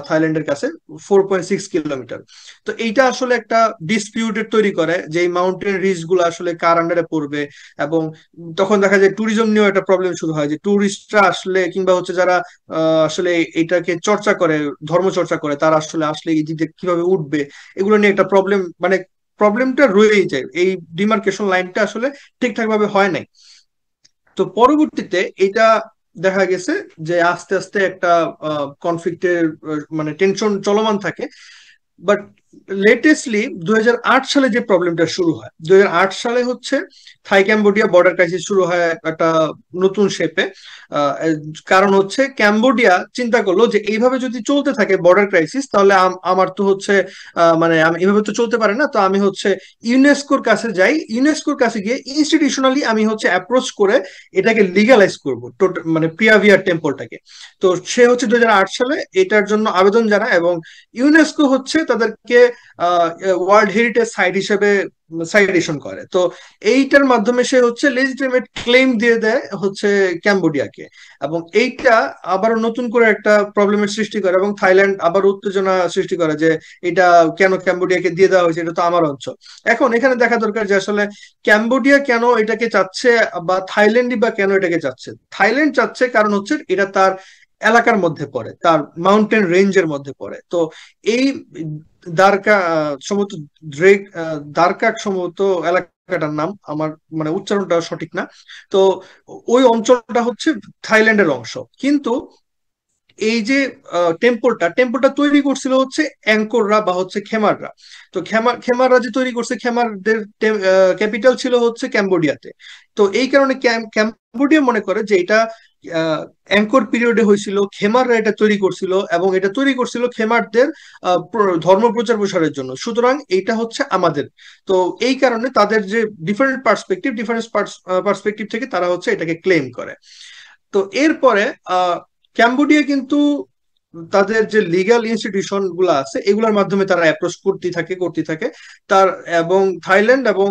থাইল্যান্ডের কাছে 4.6 কিলোমিটার। তো এইটা আসলে একটা ডিসপিউটেড তৈরি করে যে এই মাউন্টেন রিজ গুলো আসলে কার আন্ডারে পড়বে। এবং তখন দেখা যায় ট্যুরিজম নিয়েও একটা প্রবলেম শুরু হয়, যে ট্যুরিস্টরা আসলে কিংবা হচ্ছে যারা আসলে এটাকে চর্চা করে, ধর্ম চর্চা করে, তারা আসলে আসলে এই দিকে কিভাবে উঠবে, এগুলো নিয়ে একটা প্রবলেম, মানে প্রবলেমটা রয়েই যায়। এই ডিমার্কেশন লাইনটা আসলে ঠিকঠাক ভাবে হয় নাই। তো পরবর্তীতে এটা দেখা গেছে যে আস্তে আস্তে একটা কনফ্লিক্টের মানে টেনশন চলমান থাকে। বাট লেটেস্টলি 2008 সালে যে প্রবলেমটা শুরু হয়, 2008 সালে হচ্ছে থাই ক্যাম্বোডিয়া বর্ডার ক্রাইসিস শুরু হয় একটা নতুন শেপে। কারণ হচ্ছে ক্যাম্বোডিয়া চিন্তা করলো যে এইভাবে যদি চলতে থাকে বর্ডার ক্রাইসিস, তাহলে আমার তো হচ্ছে মানে আমি এভাবে তো চলতে পারে না, তো আমি হচ্ছে ইউনেস্কোর কাছে যাই, ইউনেস্কোর কাছে গিয়ে ইনস্টিটিউশনালি আমি হচ্ছে অ্যাপ্রোচ করে এটাকে লিগালাইজ করবো, মানে প্রিয়াভিয়ার টেম্পলটাকে। তো সে হচ্ছে 2008 সালে এটার জন্য আবেদন জানায়, এবং ইউনেস্কো হচ্ছে তাদেরকে ওয়ার্ল্ড হেরিটেজ সাইট হিসেবে সাইটেশন করে। তো এইটার মাধ্যমে সে হচ্ছে লেজিটিমেট ক্লেম দিয়ে দেয় হচ্ছে ক্যাম্বোডিয়াকে। এবং এইটা আবার নতুন করে একটা প্রবলেমের সৃষ্টি করে, এবং থাইল্যান্ড আবার উত্তেজনা সৃষ্টি করে যে এটা কেন ক্যাম্বোডিয়াকে দিয়ে দেওয়া হয়েছে, এটা তো আমার অঞ্চল। এখন এখানে দেখা দরকার যে আসলে ক্যাম্বোডিয়া কেন এটাকে চাচ্ছে, বা থাইল্যান্ডই বা কেন এটাকে চাচ্ছে। থাইল্যান্ড চাচ্ছে কারণ হচ্ছে এটা তার এলাকার মধ্যে পড়ে, তার মাউন্টেন রেঞ্জের মধ্যে পড়ে। তো এই দ্বারকা সম্ভবত ড্রেক দ্বারকাক সম্ভবত এলাকাটার নাম, আমার মানে উচ্চারণটা সঠিক না। তো ওই অঞ্চলটা হচ্ছে থাইল্যান্ডের অংশ। কিন্তু এই যে টেম্পলটা তৈরি করছিল হচ্ছে অ্যাঙ্কররা বা হচ্ছে খেমাররা। তো খেমাররা যে তৈরি করছে, খেমারদের ক্যাপিটাল ছিল হচ্ছে ক্যাম্বোডিয়াতে। তো এই কারণে ক্যাম্বোডিয়া মনে করে যে এটা অ্যাঙ্কর পিরিয়ডে হয়েছিল, খেমাররা এটা তৈরি করছিল, এবং এটা তৈরি করছিল খেমারদের ধর্ম প্রচার প্রসারের জন্য, সুতরাং এইটা হচ্ছে আমাদের। তো এই কারণে তাদের যে ডিফারেন্ট পার্সপেক্টিভ থেকে তারা হচ্ছে এটাকে ক্লেম করে। তো এরপরে ক্যাম্বোডিয়া কিন্তু তাদের যে লিগ্যাল ইনস্টিটিউশন গুলো আছে এগুলোর মাধ্যমে তারা অ্যাপ্রোচ করতে থাকে তার। এবং থাইল্যান্ড এবং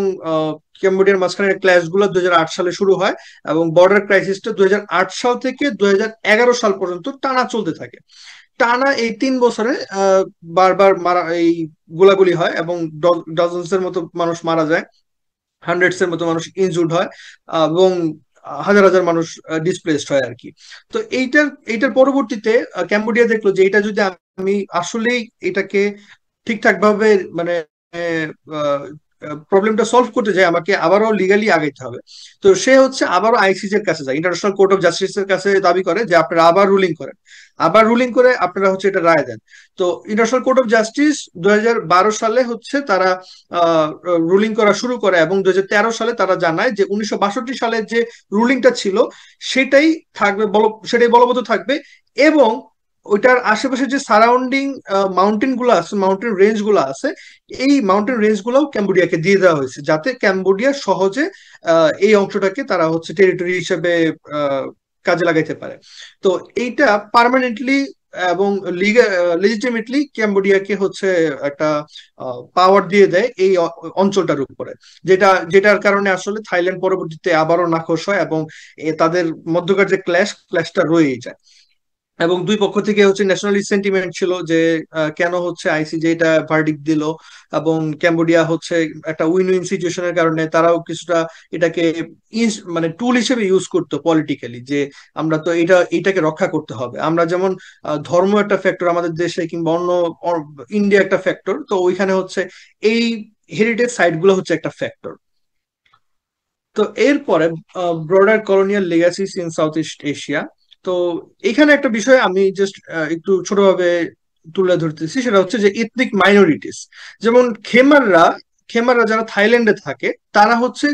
ক্যাম্বোডিয়ার মাঝখানে ক্ল্যাশ গুলো 2008 সালে শুরু হয়, এবং বর্ডার ক্রাইসিসটা 2008 সাল থেকে 2011 সাল পর্যন্ত টানা চলতে থাকে। টানা এই 3 বছরে বারবার মারা এই গোলাগুলি হয়, এবং ডজনস এর মতো মানুষ মারা যায়, হান্ড্রেডস এর মতো মানুষ ইনজুর্ড হয়, এবং হাজার হাজার মানুষ ডিসপ্লেসড হয় আর কি। তো এইটার পরবর্তীতে ক্যাম্বোডিয়া দেখলো যে এটা যদি আমি আসলেই এটাকে ঠিকঠাক ভাবে মানে প্রবলেমটা সলভ করতে যায়, আমাকে আবারও লিগালি আগাইতে হবে। তো সে হচ্ছে আবারও আইসিজে এর কাছে যায়, ইন্টারন্যাশনাল কোর্ট অফ জাস্টিসের কাছে দাবি করে যে আপনারা আবার রুলিং করে আপনারা হচ্ছে এটা রায় দেন। তো ইন্টারন্যাশনাল কোর্ট অফ জাস্টিস 2012 সালে হচ্ছে তারা রুলিং করা শুরু করে, এবং 2013 সালে তারা জানায় যে 1962 সালের যে রুলিংটা ছিল সেটাই সেটাই বলবৎ থাকবে। এবং ওইটার আশেপাশে যে সারাউন্ডিং মাউন্টেন গুলো আছে, মাউন্টেন রেঞ্জ গুলো আছে, এই মাউন্টেন রেঞ্জ গুলোও ক্যাম্বোডিয়াকে দিয়ে দেওয়া হয়েছে, যাতে ক্যাম্বোডিয়া সহজে এই অংশটাকে তারা হচ্ছে টেরিটরি হিসেবে কাজে লাগাইতে পারে। তো এইটা পার্মানেন্টলি এবং লেজিটিমেটলি ক্যাম্বোডিয়াকে হচ্ছে একটা পাওয়ার দিয়ে দেয় এই অঞ্চলটার উপরে, যেটার কারণে আসলে থাইল্যান্ড পরবর্তীতে আবারও নাখোশ হয়, এবং তাদের মধ্যকার যে ক্ল্যাশটা রয়েই যায়। এবং দুই পক্ষ থেকে হচ্ছে ন্যাশনালিস্ট সেন্টিমেন্ট ছিল যে কেন হচ্ছে আইসিজে এটা ভার্ডিক্ট দিল, এবং ক্যাম্বোডিয়া হচ্ছে একটা উইন উইন সিচুয়েশনের কারণে তারাও কিছুটা এটাকে মানে টুল হিসেবে ইউজ করতো পলিটিক্যালি, যে আমরা তো এটাকে রক্ষা করতে হবে। আমরা যেমন ধর্ম একটা ফ্যাক্টর আমাদের দেশে, কিংবা অন্য ইন্ডিয়া একটা ফ্যাক্টর, তো ওইখানে হচ্ছে এই হেরিটেজ সাইট গুলো হচ্ছে একটা ফ্যাক্টর। তো এরপরে broader colonial legacies in south east Asia. তো এখানে একটা বিষয় আমি জাস্ট একটু ছোটভাবে তুলে ধরতেছি, সেটা হচ্ছে যে ইথনিক মাইনরিটিস, যেমন খেমাররা যারা থাইল্যান্ডে থাকে, তারা হচ্ছে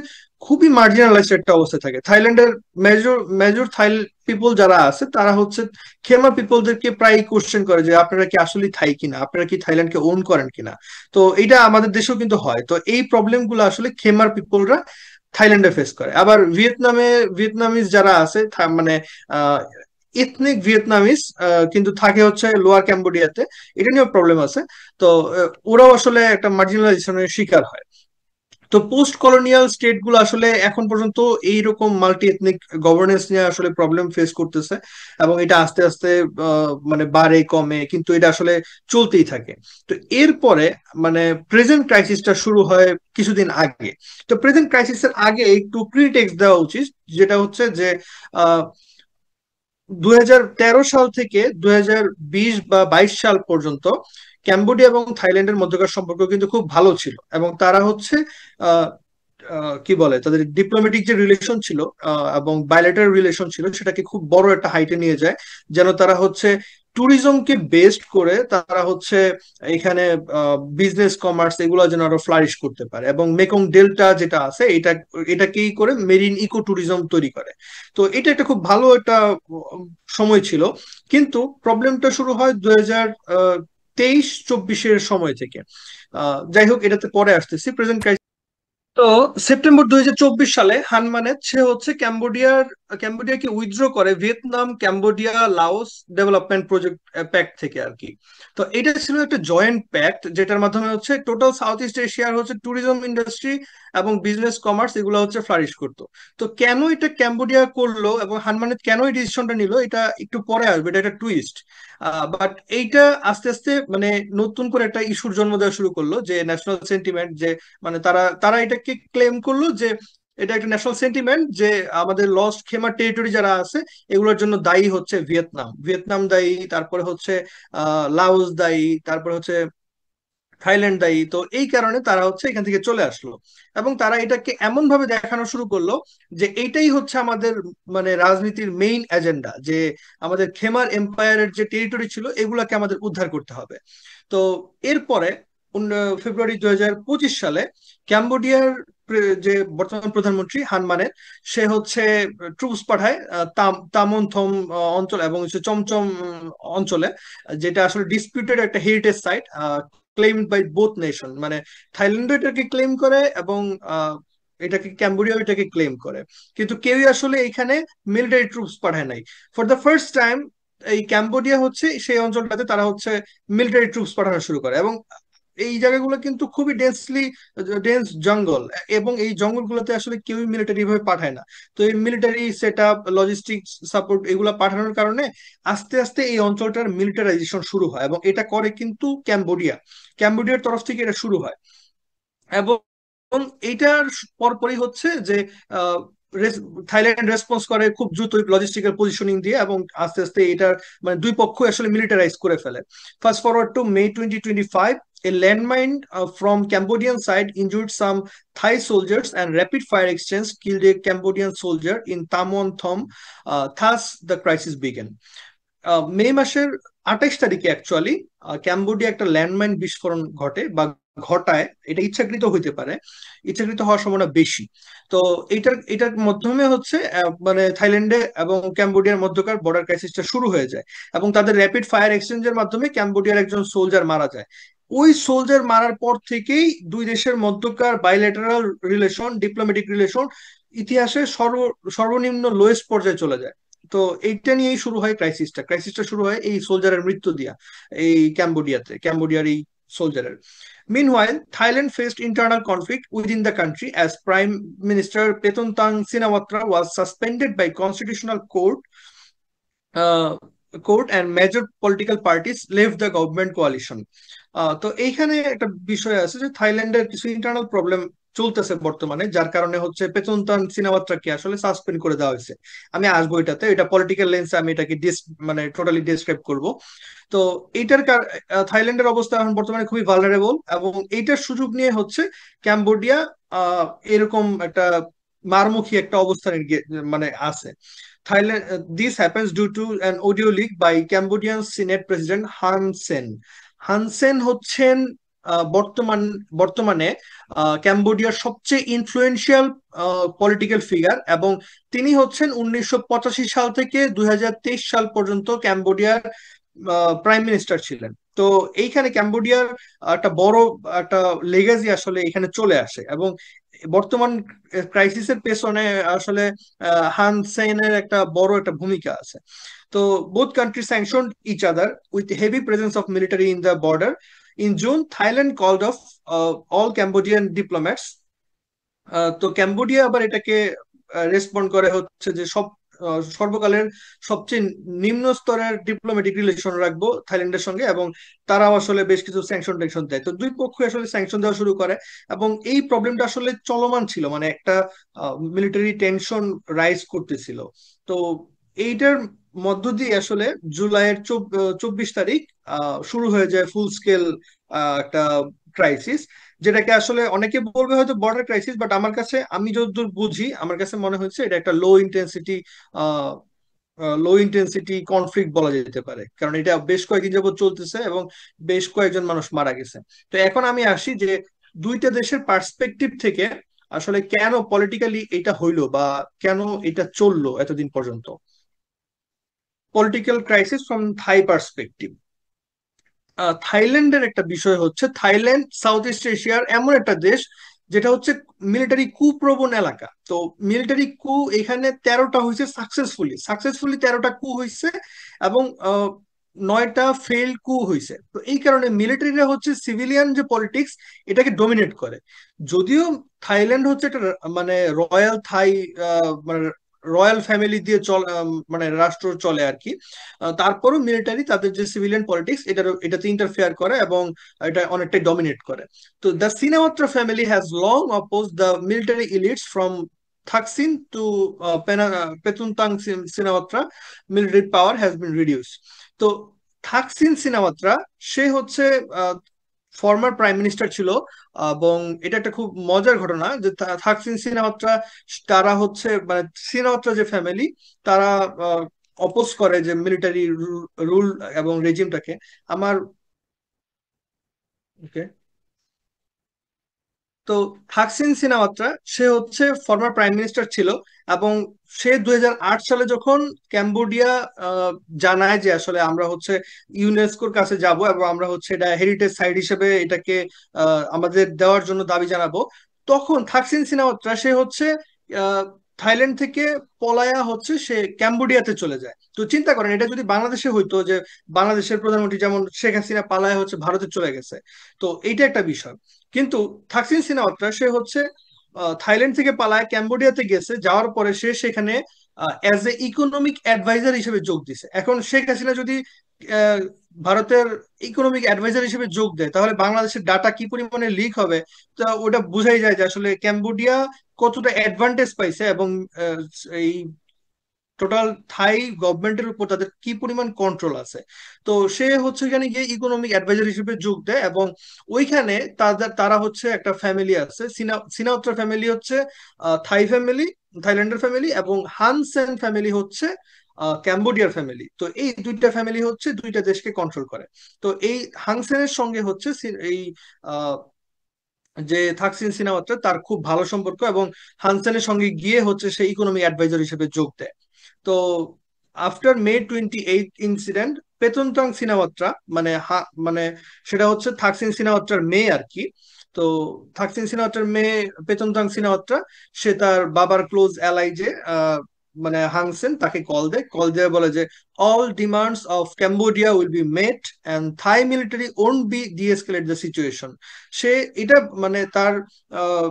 খুবই মার্জিনালাইজড একটা অবস্থায় থাকে। থাইল্যান্ডের মেজর মেজর থাই পিপল যারা আছে তারা হচ্ছে খেমা পিপলদেরকে প্রায় কোশ্চেন করে যে আপনারা কি আসলে থাই কিনা, আপনারা কি থাইল্যান্ডকে ওন করেন কিনা। তো এটা আমাদের দেশেও কিন্তু হয়। তো এই প্রবলেম গুলো আসলে খেমার পিপলরা থাইল্যান্ডে ফেস করে। আবার ভিয়েতনামিজ যারা আছে মানে এথনিক ভিয়েতনামিজ কিন্তু থাকে হচ্ছে লোয়ার ক্যাম্বোডিয়াতে, এটা নিয়েও প্রবলেম আছে। তো ওরাও আসলে একটা মার্জিনালাইজেশনের শিকার হয়। তো পোস্ট কলোনিয়াল স্টেট গুলো আসলে এখন পর্যন্ত এইরকম মাল্টি এথনিক গভর্নেন্স নিয়ে আসলে প্রবলেম ফেস করতেছে, এবং এটা আস্তে আস্তে মানে বাড়ে কমে, কিন্তু এটা আসলে চলতেই থাকে। তো এরপরে মানে প্রেজেন্ট ক্রাইসিসটা শুরু হয় কিছুদিন আগে। তো প্রেজেন্ট ক্রাইসিসের আগে একটু প্রিটেক্সট দেওয়া উচিত, যেটা হচ্ছে যে 2013 সাল থেকে 2020 বা 22 সাল পর্যন্ত ক্যাম্বোডিয়া এবং থাইল্যান্ডের মধ্যকার সম্পর্ক কিন্তু খুব ভালো ছিল, এবং তারা হচ্ছে আহ, কি বলে তাদের ডিপ্লোম্যাটিক যে রিলেশন ছিল এবং বায়োলেটারাল রিলেশন ছিল সেটাকে খুব বড় একটা হাইটে নিয়ে যায়। যেন তারা হচ্ছে ট্যুরিজমকে বেস্ট করে তারা হচ্ছে এখানে বিজনেস কমার্স এগুলো যেন আরো ফ্লারিশ করতে পারে, এবং মেকং ডেল্টা যেটা আছে এটাকেই করে মেরিন ইকো ট্যুরিজম তৈরি করে। তো এটা একটা খুব ভালো একটা সময় ছিল। কিন্তু প্রবলেমটা শুরু হয় 2023-24-এর সময় থেকে। যাই হোক, এটাতে পরে আসতেছি প্রেজেন্ট। তো সেপ্টেম্বর 2024 সালে হানমানেত সে হচ্ছে ক্যাম্বোডিয়াকে উইথড্র করে Vietnam, Cambodia, Laos development project pact থেকে আর কি। তো এটা ছিল একটা জয়েন্ট প্যাক্ট, যেটার মাধ্যমে হচ্ছে টোটাল সাউথ ইস্ট এশিয়ার হচ্ছে ট্যুরিজম ইন্ডাস্ট্রি এবং বিজনেস কমার্স এগুলো হচ্ছে ফ্লারিশ করতো। তো কেন এটা ক্যাম্বোডিয়া করলো এবং হানমানেত কেন এই ডিসিশনটা নিল, এটা একটু পরে আসবে, এটা একটা টুইস্ট। বাট এইটা আস্তে আস্তে মানে নতুন করে একটা ইস্যুর জন্ম দেওয়া শুরু করলো, যে ন্যাশনাল সেন্টিমেন্ট, যে মানে তারা তারা এটাকে ক্লেম করলো যে এটা একটা ন্যাশনাল সেন্টিমেন্ট, যে আমাদের লস্ট খেমা টেরিটরি যারা আছে এগুলোর জন্য দায়ী হচ্ছে ভিয়েতনাম, ভিয়েতনাম দায়ী, তারপরে হচ্ছে লাওস দায়ী, তারপরে হচ্ছে থাইল্যান্ড দায়ী। তো এই কারণে তারা হচ্ছে এখান থেকে চলে আসলো, এবং তারা এটাকে এমন ভাবে দেখানো শুরু করলো যে এইটাই হচ্ছে আমাদের মানে রাজনীতির মেইন এজেন্ডা, যে আমাদের খেমার এম্পায়ারের যে টেরিটরি ছিল এগুলাকে আমাদের উদ্ধার করতে হবে। তো এরপরে ফেব্রুয়ারি 2025 সালে ক্যাম্বোডিয়ার যে বর্তমান প্রধানমন্ত্রী হানমানের, সে হচ্ছে ট্রুপস পাঠায় তামোনথম অঞ্চল এবং হচ্ছে চমচম অঞ্চলে, যেটা আসলে ডিসপিউটেড একটা heritage site, claimed by both nation. মানে থাইল্যান্ডও এটাকে ক্লেম করে এবং এটাকে ক্যাম্বোডিয়াও এটাকে ক্লেম করে, কিন্তু কেউই আসলে এখানে মিলিটারি ট্রুপস পাঠায় নাই। ফর দ্য ফার্স্ট টাইম এই ক্যাম্বোডিয়া হচ্ছে সেই অঞ্চলটাতে তারা হচ্ছে মিলিটারি ট্রুপস পাঠানো শুরু করে, এবং এই জায়গাগুলো কিন্তু খুবই ডেন্স জঙ্গল, এবং এই জঙ্গলগুলোতে আসলে কেউই মিলিটারি ভাবে পাঠায় না। তো এই military set up, logistic support এগুলো পাঠানোর কারণে আস্তে আস্তে এই অঞ্চলটার মিলিটারাইজেশন শুরু হয়, এবং এটা করে কিন্তু ক্যাম্বোডিয়ার তরফ থেকে এটা শুরু হয়। এবং এইটার পরপরই হচ্ছে যে আহ, থাইল্যান্ড রেসপন্স করে খুব দ্রুত লজিস্টিক্যাল পজিশনিং দিয়ে, এবং আস্তে আস্তে এটার মানে দুই পক্ষ আসলে মিলিটারাইজ করে ফেলে। Fast forward to May 2025, a landmine from Cambodian side injured some Thai soldiers and rapid fire exchange killed a Cambodian soldier in Tamon Thom. Thus, the crisis began. মে মাসের 28 তারিখে অ্যাকচুয়ালি ক্যাম্বোডিয়া একটা ল্যান্ডমাইন বিস্ফোরণ ঘটে বা ঘটায়। এটা ইচ্ছাকৃত হইতে পারে, ইচ্ছাকৃত হওয়ার সম্ভাবনা বেশি। তো এটার মাধ্যমে হচ্ছে মানে থাইল্যান্ডে এবং ক্যাম্বোডিয়ার মধ্যকার বর্ডার ক্রাইসিসটা শুরু হয়ে যায়, এবং তাদের র্যাপিড ফায়ার এক্সচেঞ্জের মাধ্যমে ক্যাম্বোডিয়ার একজন সোলজার মারা যায়। ওই সোলজার মারার পর থেকেই দুই দেশের মধ্যকার বাইলেটারাল রিলেশন, ডিপ্লোম্যাটিক রিলেশন ইতিহাসে সর্বনিম্ন লোয়েস্ট পর্যায়ে চলে যায়। তো এইটা নিয়েই শুরু হয় ক্রাইসিসটা শুরু হয় এই সোলজারের মৃত্যু দিয়া, এই ক্যাম্বোডিয়ার এই সোলজারের। Meanwhile, Thailand faced internal conflict within the country as Prime Minister Paetongtarn Shinawatra was suspended by Constitutional uh, Court and major political parties left the government coalition. তো এইখানে একটা বিষয় আছে যে থাইল্যান্ডের কিছু ইন্টারনাল প্রবলেম চলতেছে বর্তমানে, যার কারণে হচ্ছে পেতনতান সিনাওয়াত্রাকে আসলে সাসপেন্ড করে দেওয়া হয়েছে। আমি আসবো এটাতে, এটা পলিটিক্যাল লেন্সে আমি এটাকে মানে টোটালি ডিসক্রাইব করব। তো থাইল্যান্ডের অবস্থা এখন বর্তমানে খুবই ভালনারেবল, এবং এইটার সুযোগ নিয়ে হচ্ছে ক্যাম্বোডিয়া এরকম একটা মারমুখী একটা অবস্থানে মানে আছে। Thailand, this happens due to an audio leak by Cambodian Senate President Han Sen. হান সেন হচ্ছেন বর্তমানে ক্যাম্বোডিয়ার সবচেয়ে ইনফ্লুয়েন্সিয়াল পলিটিক্যাল ফিগার, এবং তিনি হচ্ছেন 1985 সাল থেকে 2023 সাল পর্যন্ত ক্যাম্বোডিয়ার প্রাইম মিনিস্টার ছিলেন। তো এইখানে ক্যাম্বোডিয়ার একটা বড় একটা লেগাসি আসলে এখানে চলে আসে, এবং বর্তমান ক্রাইসিসের পেছনে আসলে হান সেনের একটা বড় একটা ভূমিকা আছে। তো both country sanctioned each other with heavy presence of military in the border. In June Thailand called off all Cambodian diplomats. তো ক্যাম্বোডিয়া আবার এটাকে রেসপন্ড করে হচ্ছে যে সর্বকালের সবচেয়ে নিম্ন স্তরের ডিপ্লোম্যাটিক রিলেশন রাখবো থাইল্যান্ডের সঙ্গে, এবং তারাও আসলে বেশ কিছু স্যাংশন ট্যাংশন দেয়। তো দুই পক্ষ আসলে স্যাংশন দেওয়া শুরু করে, এবং এই প্রবলেমটা আসলে চলমান ছিল, মানে একটা মিলিটারি টেনশন রাইজ করতেছিল। তো এইটার মধ্য দিয়ে আসলে জুলাইয়ের 24 তারিখ শুরু হয়ে যায় ফুল স্কেল একটা ক্রাইসিস, যেটাকে আসলে অনেকে বলবে হয়তো বর্ডার ক্রাইসিস, বাট আমার কাছে, আমি যতদূর বুঝি, আমার কাছে মনে হচ্ছে এটা একটা লো ইন্টেন্সিটি কনফ্লিক্ট বলা যেতে পারে, কারণ এটা বেশ কয়েকদিন যাবত চলতেছে এবং বেশ কয়েকজন মানুষ মারা গেছে। তো এখন আমি আসি যে দুইটা দেশের পার্সপেক্টিভ থেকে আসলে কেন পলিটিক্যালি এটা হইলো, বা কেন এটা চললো এতদিন পর্যন্ত। Political crisis from Thai perspective. থাইল্যান্ডের একটা বিষয় হচ্ছে, থাইল্যান্ড সাউথ ইস্ট এশিয়ার এমন একটা দেশ যেটা হচ্ছে মিলিটারি কু প্রবণ এলাকা। তো মিলিটারি কু এখানে 13টা হয়েছে সাকসেসফুলি, 13টা কু হয়েছে, এবং 9টা ফেইল্ড কু হয়েছে। তো এই কারণে মিলিটারিরা হচ্ছে সিভিলিয়ান যে পলিটিক্স এটাকে ডোমিনেট করে। যদিও থাইল্যান্ড হচ্ছে একটা মানে রয়্যাল থাই মানে রয়্যাল ফ্যামিলি দিয়ে মানে রাষ্ট্র চলে আর কি। তারপরও মিলিটারি তাদের যে সিভিলিয়ান পলিটিক্স এটাতে ইন্টারফেয়ার করে, এবং এটা অনেকটাই ডমিনেট করে। তো the Shinawatra family has long oppose the military elites from Thaksin to Paetongtarn Shinawatra. Military power has been reduce. তো থাকসিন সিনাওয়াত্রা, সে হচ্ছে ফর্মার প্রাইম মিনিস্টার ছিল, এবং এটা একটা খুব মজার ঘটনা যে থাকসিন সিনাওয়াত্রা, তারা হচ্ছে মানে সিনাওয়াত্রা যে ফ্যামিলি, তারা অপোজ করে যে মিলিটারি রুল এবং রেজিমটাকে। আমার ওকে। তো থাকসিন সিনাওয়াত্রা, সে হচ্ছে ফর্মার প্রাইম মিনিস্টার ছিল, এবং সে 2008 সালে যখন ক্যাম্বোডিয়া আহ, জানায় যে আসলে আমরা হচ্ছে ইউনেস্কোর কাছে যাব, এবং আমরা হচ্ছে এটা হেরিটেজ সাইট হিসেবে এটাকে আমাদের দেওয়ার জন্য দাবি জানাবো, তখন থাকসিন সিনাওয়াত্রা সে হচ্ছে আহ, থাইল্যান্ড থেকে পলায়া হচ্ছে সে ক্যাম্বোডিয়াতে চলে যায়। তো চিন্তা করেন, এটা যদি বাংলাদেশে হইতো যে বাংলাদেশের প্রধানমন্ত্রী যেমন শেখ হাসিনা পালায়া হচ্ছে ভারতে চলে গেছে, তো এইটা একটা বিষয়। কিন্তু থাকসিন সিনাওয়াত্রা সে হচ্ছে থাইল্যান্ড থেকে পালায় ক্যাম্বোডিয়াতে গেছে, যাওয়ার পরে সে সেখানে অ্যাজ এ ইকোনমিক অ্যাডভাইজার হিসেবে যোগ দিছে। এখন শেখ হাসিনা যদি আহ, ভারতের ইকোনমিক অ্যাডভাইজার হিসেবে যোগ দেয়, তাহলে বাংলাদেশের ডাটা কি পরিমাণে লিক হবে, তা ওটা বোঝাই যায় যে আসলে ক্যাম্বোডিয়া কতটা অ্যাডভান্টেজ পাইছে, এবং আহ, এই টোটাল থাই গভর্নমেন্টের উপর তাদের কি পরিমাণ কন্ট্রোল আছে। তো সে হচ্ছে এখানে গিয়ে ইকোনমিক অ্যাডভাইজার হিসেবে যোগ দেয়, এবং ওইখানে তারা হচ্ছে একটা ফ্যামিলি আছে, সিনাওয়াত্রা ফ্যামিলি হচ্ছে থাই ফ্যামিলি, থাইল্যান্ডের ফ্যামিলি, এবং হানসেন ফ্যামিলি হচ্ছে ক্যাম্বোডিয়ার ফ্যামিলি। তো এই দুইটা ফ্যামিলি হচ্ছে দুইটা দেশকে কন্ট্রোল করে। তো এই হাংসেনের সঙ্গে হচ্ছে এই আহ, যে থাকসিন সিনাওয়াত্রা তার খুব ভালো সম্পর্ক, এবং হানসেনের সঙ্গে গিয়ে হচ্ছে সে ইকোনমি অ্যাডভাইজার হিসেবে যোগ দেয়। তো আফটার May 28 ইনসিডেন্ট, পেতনতাং সিনাওয়াত্রা, মানে সেটা হচ্ছে থাকসিন সিনাওয়াত্রার মেয়ে আর কি। তো থাকসিন সিনাওয়াত্রার মেয়ে পেতনতাং সিনাওয়াত্রা, সে তার বাবার ক্লোজ অ্যালাই যে মানে হাংসেন, তাকে কল দিয়ে বলে যে all demands of Cambodia will be met and Thai military won't be de-escalate the situation. সে এটা মানে তার আহ,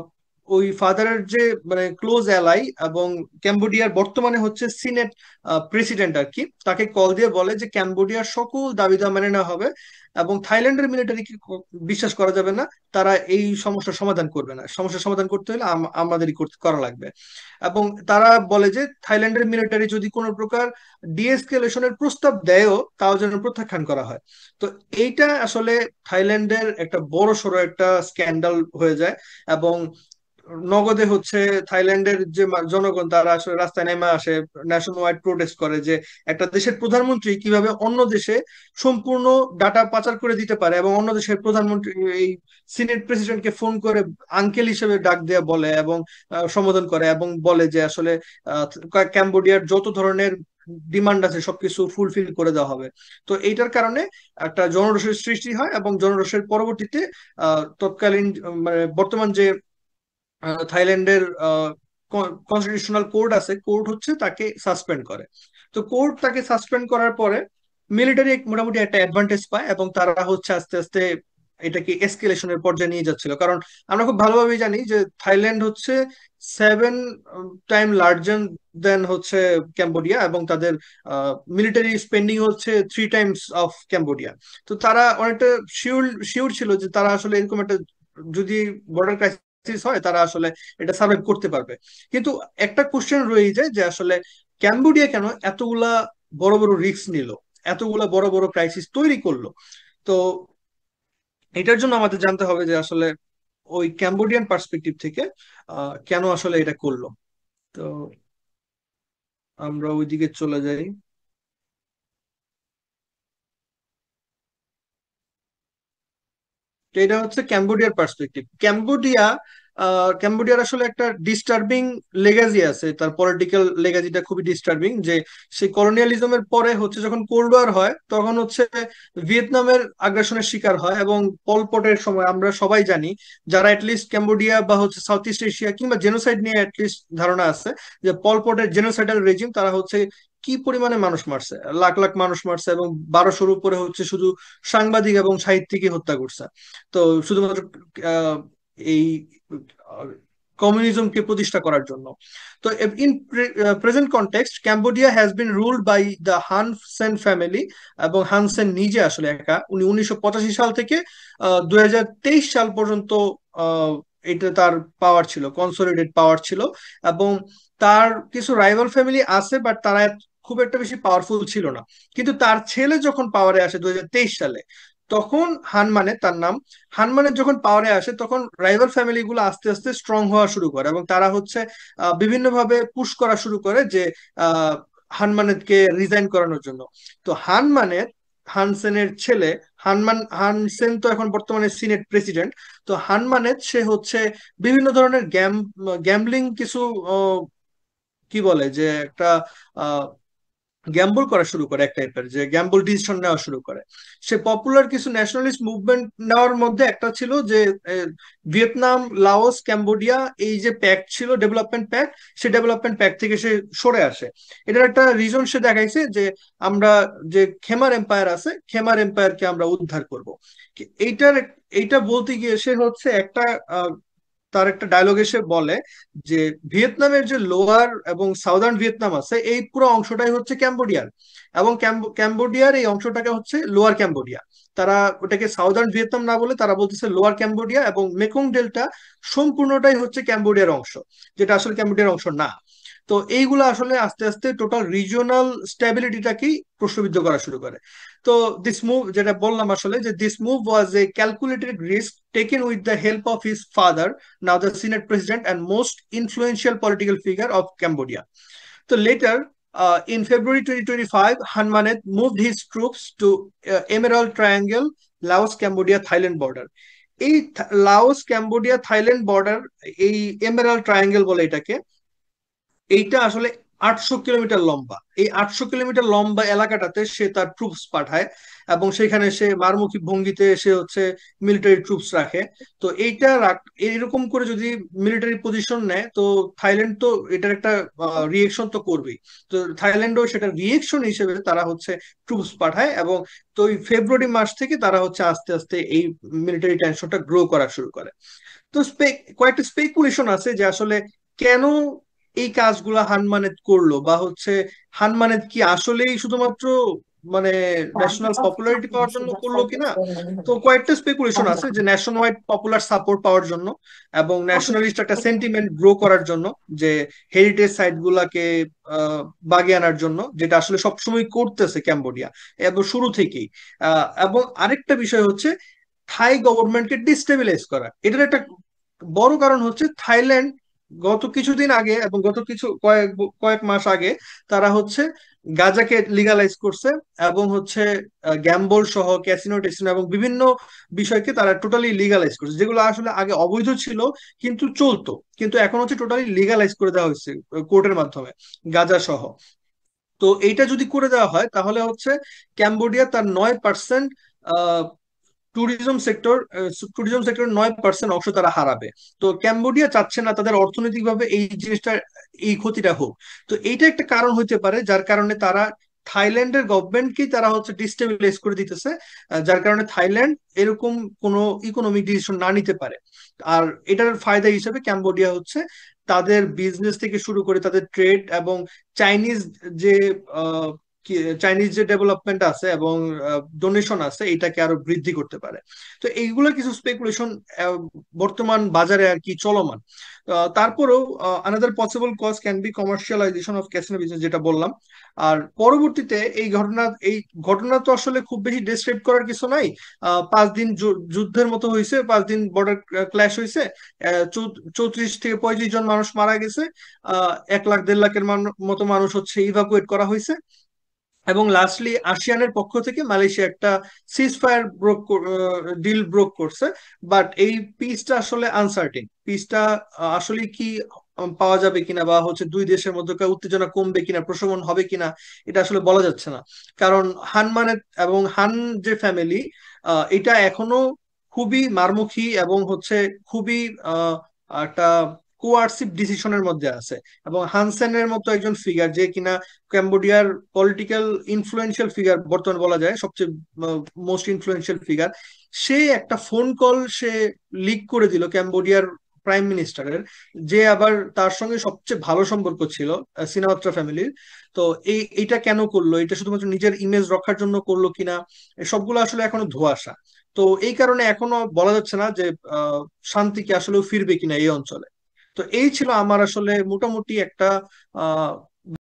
ওই ফাদারের যে মানে ক্লোজ অ্যালাই, এবং ক্যাম্বোডিয়ার বর্তমানে হচ্ছে সিনেট প্রেসিডেন্ট আর কি, তাকে কল দিয়ে বলে যে ক্যাম্বোডিয়ার সকল দাবি দাওয়া মেনে নেওয়া হবে, এবং থাইল্যান্ডের মিলিটারিকে বিশ্বাস করা যাবে না, তারা এই সমস্যার সমাধান করবে না, সমস্যার সমাধান করতে হলে আমাদেরই করা লাগবে। এবং তারা বলে যে থাইল্যান্ডের মিলিটারি যদি কোনো প্রকার ডিএসকেলেশনের প্রস্তাব দেয়ও, তাও যেন প্রত্যাখ্যান করা হয়। তো এইটা আসলে থাইল্যান্ডের একটা বড় সড়ো একটা স্ক্যান্ডাল হয়ে যায়, এবং নগদে হচ্ছে থাইল্যান্ডের যে জনগণ তারা আসলে রাস্তায় নেমে আসে, ন্যাশন ওয়াইড প্রোটেস্ট করে যে একটা দেশের প্রধানমন্ত্রী কিভাবে অন্য দেশে সম্পূর্ণ ডাটা পাচার করে দিতে পারে, এবং অন্য দেশের প্রধানমন্ত্রী এই সিনেট প্রেসিডেন্টকে ফোন করে আঙ্কেল হিসেবে ডাক দেয়া বলে এবং সম্বোধন করে এবং বলে যে আসলে ক্যাম্বোডিয়ার যত ধরনের ডিমান্ড আছে সবকিছু ফুলফিল করে দেওয়া হবে। তো এইটার কারণে একটা জনরোষের সৃষ্টি হয়, এবং জনরোষের পরবর্তীতে তৎকালীন মানে বর্তমান যে থাইল্যান্ডের কনস্টিটিউশনাল কোর্ট আছে, কোর্ট হচ্ছে তাকে সাসপেন্ড করে। তো কোর্ট তাকে সাসপেন্ড করার পরে মিলিটারি মোটামুটি একটা অ্যাডভান্টেজ পায়, এবং তারা হচ্ছে আস্তে আস্তে এটাকে এসকেলেশনের পর্যায়ে নিয়ে যাচ্ছিল। কারণ আমরা খুব ভালোভাবে জানি যে থাইল্যান্ড হচ্ছে 7 টাইম লার্জার দেন হচ্ছে ক্যাম্বোডিয়া, এবং তাদের মিলিটারি স্পেন্ডিং হচ্ছে 3 টাইমস অফ ক্যাম্বোডিয়া। তো তারা অনেকটা শিওর শিওর ছিল যে তারা আসলে এরকম একটা, যদি বর্ডার ক্রাইসিস হয় তারা আসলে এটা সার্ভাইভ করতে পারবে। কিন্তু একটা কোশ্চেন রয়ে যায় যে আসলে ক্যাম্বোডিয়া কেন এতগুলা বড় বড় রিস্ক নিল, এতগুলা বড় বড় ক্রাইসিস তৈরি করলো। তো এটার জন্য আমাদের জানতে হবে যে আসলে ওই ক্যাম্বোডিয়ান পার্সপেক্টিভ থেকে কেন আসলে এটা করলো। তো আমরা ওইদিকে চলে যাই। তো এটা হচ্ছে ক্যাম্বোডিয়ার পার্সপেক্টিভ। ক্যাম্বোডিয়ার আসলে একটা ডিস্টার্বিং লেগাসি আছে, তার পলিটিক্যাল লেগাসিটা খুবই ডিস্টার্বিং। যে সেই কলোনিয়ালিজমের পরে হচ্ছে যখন কোল্ড ওয়ার হয় তখন হচ্ছে ভিয়েতনামের আগ্রাসনের শিকার হয়, এবং পলপটের সময় আমরা সবাই জানি, যারা অ্যাটলিস্ট ক্যাম্বোডিয়া বা হচ্ছে সাউথ ইস্ট এশিয়া কিংবা জেনোসাইড নিয়ে অ্যাটলিস্ট ধারণা আছে, যে পলপটের জেনোসাইডাল রেজিম, তারা হচ্ছে কি পরিমাণে মানুষ মারছে, লাখ লাখ মানুষ মারছে, এবং 1200-র উপরে হচ্ছে শুধু সাংবাদিক এবং সাহিত্যিকই হত্যা করছে। তো শুধুমাত্র আহ, এই কমিউনিজমকে প্রতিষ্ঠা করার জন্য। তো in present context Cambodia has been ruled by the Hun Sen family, এবং হান সেন নিজে আসলে একা, উনি 1985 সাল থেকে 2023 সাল পর্যন্ত আহ, এটা তার পাওয়ার ছিল, কনসোলিডেট পাওয়ার ছিল। এবং তার কিছু রাইভাল ফ্যামিলি আছে, বাট তারা খুব একটা বেশি পাওয়ারফুল ছিল না। কিন্তু তার ছেলে যখন পাওয়ারে আসে 2023 সালে, তখন হানমানে তার নাম, হানমানের যখন পাওয়ারে আসে তখন রাইভাল ফ্যামিলি গুলো আস্তে আস্তে স্ট্রং হওয়া শুরু করে, এবং তারা হচ্ছে বিভিন্নভাবে পুশ করা শুরু করে যে আহ, হানমানেতকে রিজাইন করানোর জন্য। তো হানমানের, হানসেনের ছেলে হানসেন তো এখন বর্তমানে সিনেট প্রেসিডেন্ট। তো হানমানের সে হচ্ছে বিভিন্ন ধরনের গ্যাম্বলিং কিছু কি বলে যে একটা গ্যাম্বল করা শুরু করে, এক টাইপের যে গ্যাম্বল ডিসিশন নেওয়া শুরু করে। সে পপুলার কিছু ন্যাশনালিস্ট মুভমেন্ট নেওয়ার মধ্যে একটা ছিল যে ভিয়েতনাম, লাওস, ক্যাম্বোডিয়া এই যে প্যাক্ট ছিল, ডেভেলপমেন্ট প্যাক্ট, সে ডেভেলপমেন্ট প্যাক্ট থেকে সে সরে আসে। এটার একটা রিজন সে দেখাইছে যে আমরা যে খেমার এম্পায়ার আছে, খেমার এম্পায়ারকে আমরা উদ্ধার করব। এইটার এইটা বলতে গিয়ে সে হচ্ছে একটা তার একটা ডায়লগ এসে বলে যে ভিয়েতনামের যে লোয়ার এবং সাউদার্ন ভিয়েতনাম আছে এই পুরো অংশটাই হচ্ছে ক্যাম্বোডিয়ার, এবং ক্যাম্বোডিয়ার এই অংশটাকে হচ্ছে লোয়ার ক্যাম্বোডিয়া। তারা ওটাকে সাউদার্ন ভিয়েতনাম না বলে তারা বলতেছে লোয়ার ক্যাম্বোডিয়া, এবং মেকং ডেল্টা সম্পূর্ণটাই হচ্ছে ক্যাম্বোডিয়ার অংশ, যেটা আসলে ক্যাম্বোডিয়ার অংশ না। তো এইগুলো আসলে আস্তে আস্তে টোটাল রিজিওনাল স্ট্যাবিলিটিটাকেই প্রশ্নবিদ্ধ করা শুরু করে। তো দিস মুভ, যেটা বললাম আসলে, যে this move was A calculated risk taken with the help of his father, now the Senate President and most influential political figure of Cambodia. So later, in February 2025, Hanmanet moved his troops to Emerald Triangle, Laos, Cambodia, Thailand border. এই লাওস ক্যাম্বোডিয়া থাইল্যান্ড বর্ডার, এই এমেরাল্ড ট্রায়াঙ্গেল বলে এটাকে, এইটা আসলে 800 কিলোমিটার লম্বা। এই 800 কিলোমিটার লম্বা এলাকাটাতে সে তার ট্রুপস পাঠায়, এবং সেখানে সে মারমুখী ভঙ্গিতে সে হচ্ছে মিলিটারি ট্রুপস রাখে। তো এরকম করে যদি মিলিটারি পজিশন নেয়, তো থাইল্যান্ড তো এটার একটা রিয়েকশন তো করবেই। তো থাইল্যান্ডও সেটা রিয়েকশন হিসেবে তারা হচ্ছে ট্রুপস পাঠায়, এবং তো ওই ফেব্রুয়ারি মাস থেকে তারা হচ্ছে আস্তে আস্তে এই মিলিটারি টেনশনটা গ্রো করা শুরু করে। তো কয়েকটা স্পেকুলেশন আছে যে আসলে কেন এই কাজগুলা হানমানেত করলো, বা হচ্ছে হানমানেত কি আসলেই শুধুমাত্র মানে ন্যাশনাল পপুলারিটি পাওয়ার জন্য করলো কিনা। তো কয়েকটা স্পেকুলেশন আছে যে ন্যাশন ওয়াইড পপুলার সাপোর্ট পাওয়ার জন্য, এবং ন্যাশনালিস্ট একটা সেন্টিমেন্ট গ্রো করার জন্য, যে হেরিটেজ সাইট গুলাকে বাগে আনার জন্য, যেটা আসলে সবসময় করতেছে ক্যাম্বোডিয়া এবং শুরু থেকেই। এবং আরেকটা বিষয় হচ্ছে থাই গভর্নমেন্টকে ডিস্টেবিলাইজ করা। এটার একটা বড় কারণ হচ্ছে থাইল্যান্ড গত কিছুদিন আগে এবং গত কিছু কয়েক কয়েক মাস আগে তারা হচ্ছে গাঁজাকে লিগালাইজ করছে, এবং হচ্ছে গ্যাম্বল সহ ক্যাসিনো টেসিনো এবং বিভিন্ন বিষয়কে তারা টোটালি লিগালাইজ করছে, যেগুলো আসলে আগে অবৈধ ছিল কিন্তু চলতো, কিন্তু এখন হচ্ছে টোটালি লিগালাইজ করে দেওয়া হয়েছে কোর্টের মাধ্যমে, গাঁজা সহ। তো এইটা যদি করে দেওয়া হয় তাহলে হচ্ছে ক্যাম্বোডিয়া তার 9% ট্যুরিজম সেক্টর 9% অংশ তারা হারাবে। তো ক্যাম্বোডিয়া চাচ্ছে না তাদের অর্থনৈতিকভাবে এই জিনিসটা, এই ক্ষতিটা হোক। তো এইটা একটা কারণ হতে পারে যার কারণে তারা থাইল্যান্ডের গভর্নমেন্টকেই তারা হচ্ছে ডিস্টেবিলাইজ করে দিতেছে, যার কারণে থাইল্যান্ড এরকম কোনো ইকোনমিক ডিসিশন না নিতে পারে। আর এটার ফায়দা হিসেবে ক্যাম্বোডিয়া হচ্ছে তাদের বিজনেস থেকে শুরু করে তাদের ট্রেড এবং চাইনিজ যে আহ, চাইনিজ যে ডেভেলপমেন্ট আছে এবং ডোনেশন আছে এটাকে আরো বৃদ্ধি করতে পারে। তো এইগুলো কিছু স্পেকুলেশন বর্তমান বাজারে আর কি চলমান। তারপরেও another possible cause can be commercialisation of casino business, যেটা বললাম। আর পরবর্তীতে এই ঘটনা তো আসলে খুব বেশি ডেসক্রাইব করার কিছু নাই। 5 দিন যুদ্ধের মতো হয়েছে, 5 দিন বর্ডার ক্ল্যাশ হয়েছে, 34 থেকে 35 জন মানুষ মারা গেছে, 1 লাখ 1.5 লাখের মতো মানুষ হচ্ছে ইভাকুয়েট করা হয়েছে। এবং লাস্টলি আসিয়ানের পক্ষ থেকে মালয়েশিয়া একটা সিজ ফায়ার ডিল ব্রোক করছে। বাট এই পিসটা আসলে আনসার্টিন, পিসটা আসলে কি পাওয়া যাবে কিনা, বা হচ্ছে দুই দেশের মধ্যকার উত্তেজনা কমবে কিনা, প্রশমন হবে কিনা, এটা আসলে বলা যাচ্ছে না। কারণ হান যে ফ্যামিলি, এটা এখনো খুবই মারমুখী এবং হচ্ছে খুবই একটা কোয়ার্সিভ ডিসিশনের মধ্যে আছে। এবং হানসেনের মতো একজন ফিগার, যে কিনা ক্যাম্বোডিয়ার পলিটিক্যাল ইনফ্লুয়েন্সিয়াল ফিগার বর্তমানে বলা যায়, সবচেয়ে মোস্ট ইনফ্লুয়েন্সিয়াল ফিগার, সে একটা ফোন কল সে লিক করে দিল ক্যাম্বোডিয়ার প্রাইম মিনিস্টারের, যে আবার তার সঙ্গে সবচেয়ে ভালো সম্পর্ক ছিল সিনাওয়াত্রা ফ্যামিলির। তো এইটা কেন করলো, এটা শুধুমাত্র নিজের ইমেজ রক্ষার জন্য করলো কিনা, সবগুলো আসলে এখনো ধোঁয়াশা। তো এই কারণে এখনো বলা যাচ্ছে না যে আহ শান্তি কি আসলে ফিরবে কিনা এই অঞ্চলে। তো এই ছিল আমার আসলে মোটামুটি একটা